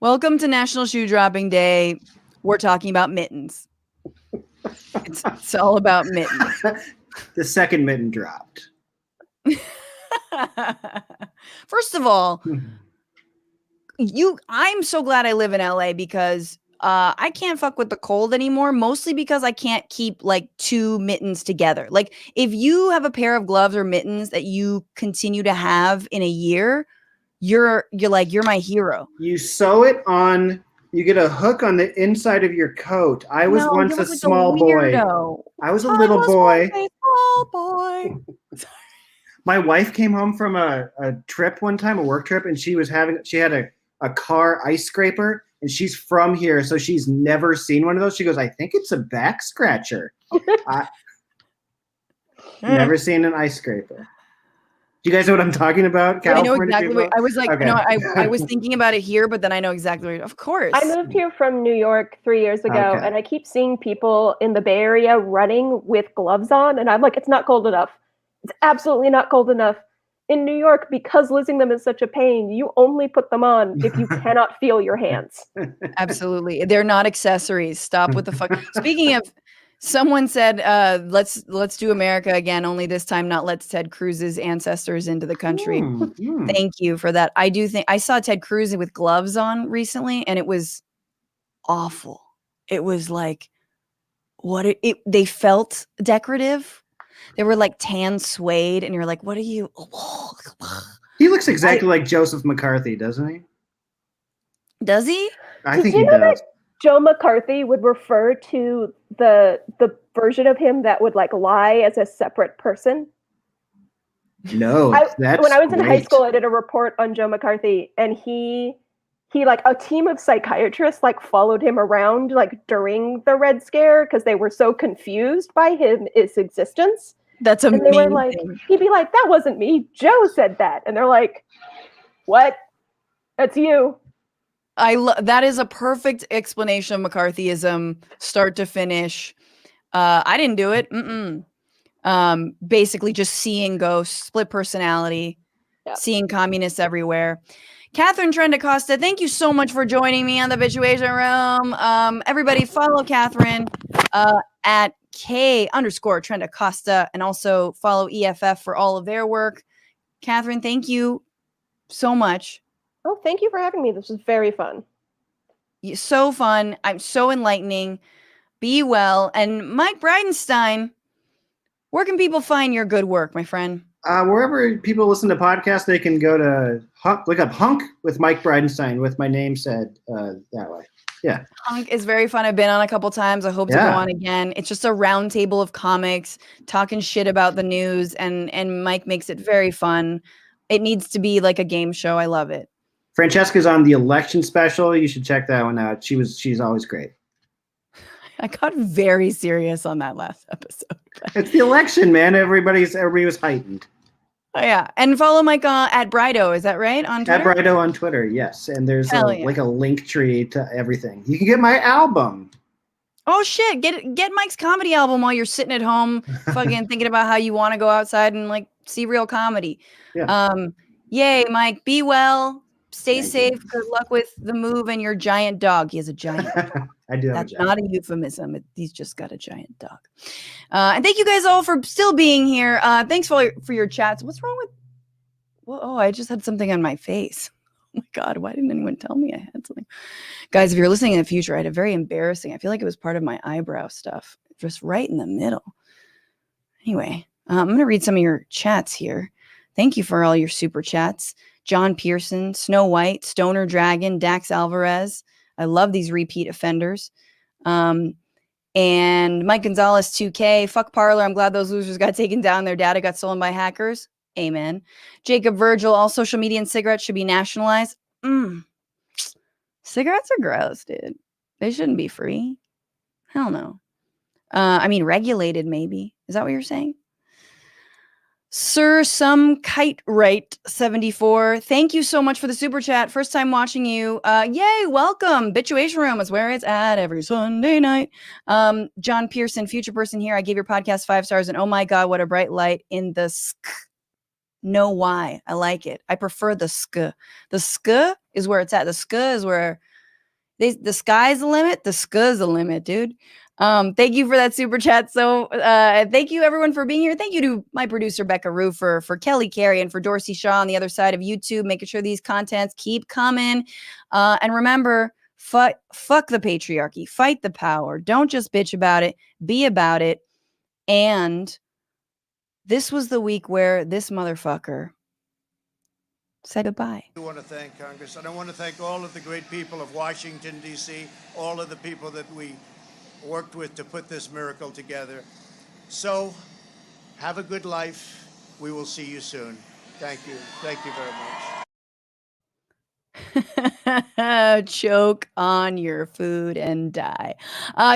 Welcome to National Shoe Dropping Day. we're talking about Mittens. It's all about Mittens. The second mitten dropped. First of all, I'm so glad I live in LA because I can't fuck with the cold anymore, mostly because I can't keep like two mittens together. Like if you have a pair of gloves or mittens that you continue to have in a year, you're my hero. You sew it on, you get a hook on the inside of your coat. I was once a small boy. I was a little boy. Small boy. My wife came home from a trip one time, a work trip, and she had a car ice scraper, and she's from here, so she's never seen one of those. She goes, I think it's a back scratcher. Never seen an ice scraper. Do you guys know what I'm talking about? I know exactly what I was like. Okay. No, I was thinking about it here, but then I know exactly what. Of course, I moved here from New York 3 years ago, and I keep seeing people in the Bay Area running with gloves on, and I'm like, it's not cold enough. It's absolutely not cold enough. In New York, because losing them is such a pain, you only put them on if you cannot feel your hands. Absolutely. They're not accessories. Stop with the fuck. Speaking of, someone said, let's do America again, only this time not let Ted Cruz's ancestors into the country. Thank you for that. I do think I saw Ted Cruz with gloves on recently, and it was awful. It was like, they felt decorative. They were like tan suede, and you're like, what are you? He looks exactly like Joseph McCarthy, doesn't he? Does he? I think he does. Joe McCarthy would refer to the version of him that would like lie as a separate person. No, when I was in high school, I did a report on Joe McCarthy, and he like a team of psychiatrists like followed him around like during the Red Scare because they were so confused by his existence. That's amazing. And they were like, he'd be like, that wasn't me. Joe said that. And they're like, what? That's you. That is a perfect explanation of McCarthyism, start to finish. I didn't do it. Basically just seeing ghosts, split personality, seeing communists everywhere. Katharine Trendacosta, thank you so much for joining me on the Bitchuation Room. Everybody follow Katharine at K_Trendacosta, and also follow EFF for all of their work. Katharine, thank you so much. Oh, thank you for having me. This was very fun. So fun. I'm so enlightening. Be well. And Mike Bridenstine, where can people find your good work, my friend? Wherever people listen to podcasts, they can go to look up Hunk with Mike Bridenstine with my name said that way. Yeah. Hunk is very fun. I've been on a couple times. I hope to go on again. It's just a round table of comics talking shit about the news, and Mike makes it very fun. It needs to be like a game show. I love it. Francesca's on the election special. You should check that one out. She's always great. I got very serious on that last episode. It's the election, man. Everybody was heightened. Oh yeah, and follow Mike at Brido. Is that right on Twitter? At Brido on Twitter, yes. And there's like a link tree to everything. You can get my album. Oh shit! Get Mike's comedy album while you're sitting at home, fucking thinking about how you want to go outside and like see real comedy. Yeah. Yay, Mike. Be well. Stay safe. Good luck with the move and your giant dog. He has a giant dog. I do. That's not a euphemism. He's just got a giant dog. And thank you guys all for still being here. Thanks for your chats. What's wrong with? Well, oh, I just had something on my face. Oh my God, why didn't anyone tell me I had something? Guys, if you're listening in the future, I had a very embarrassing. I feel like it was part of my eyebrow stuff, just right in the middle. Anyway, I'm going to read some of your chats here. Thank you for all your super chats. John Pearson, Snow White, Stoner Dragon, Dax Alvarez. I love these repeat offenders. And Mike Gonzalez 2K. Fuck Parlor. I'm glad those losers got taken down. Their data got stolen by hackers. Amen. Jacob Virgil. All social media and cigarettes should be nationalized. Cigarettes are gross, dude. They shouldn't be free. Hell no. I mean, regulated maybe. Is that what you're saying? Sir Some Kite Right 74. Thank you so much for the super chat. First time watching you. Yay, welcome. Bitchuation Room is where it's at every Sunday night. John Pearson, future person here. I gave your podcast 5 stars, and oh my God, what a bright light in the sk. Know why? I like it. I prefer the sk. The sk is where it's at. The sk is where The sky's the limit. The sky's the limit, dude. Thank you for that super chat. So thank you everyone for being here. Thank you to my producer, Rebecca Rufer, for Kelly Carey, and for Dorsey Shaw on the other side of YouTube, making sure these contents keep coming. And remember, fuck the patriarchy. Fight the power. Don't just bitch about it. Be about it. And this was the week where this motherfucker said goodbye. I want to thank Congress, and I want to thank all of the great people of Washington, D.C., all of the people that we worked with to put this miracle together. So, have a good life. We will see you soon. Thank you. Thank you very much. Choke on your food and die.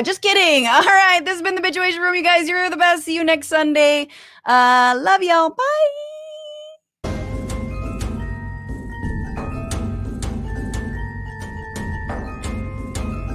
Just kidding. All right, this has been the Bitchuation Room, you guys. You're the best. See you next Sunday. Love y'all. Bye.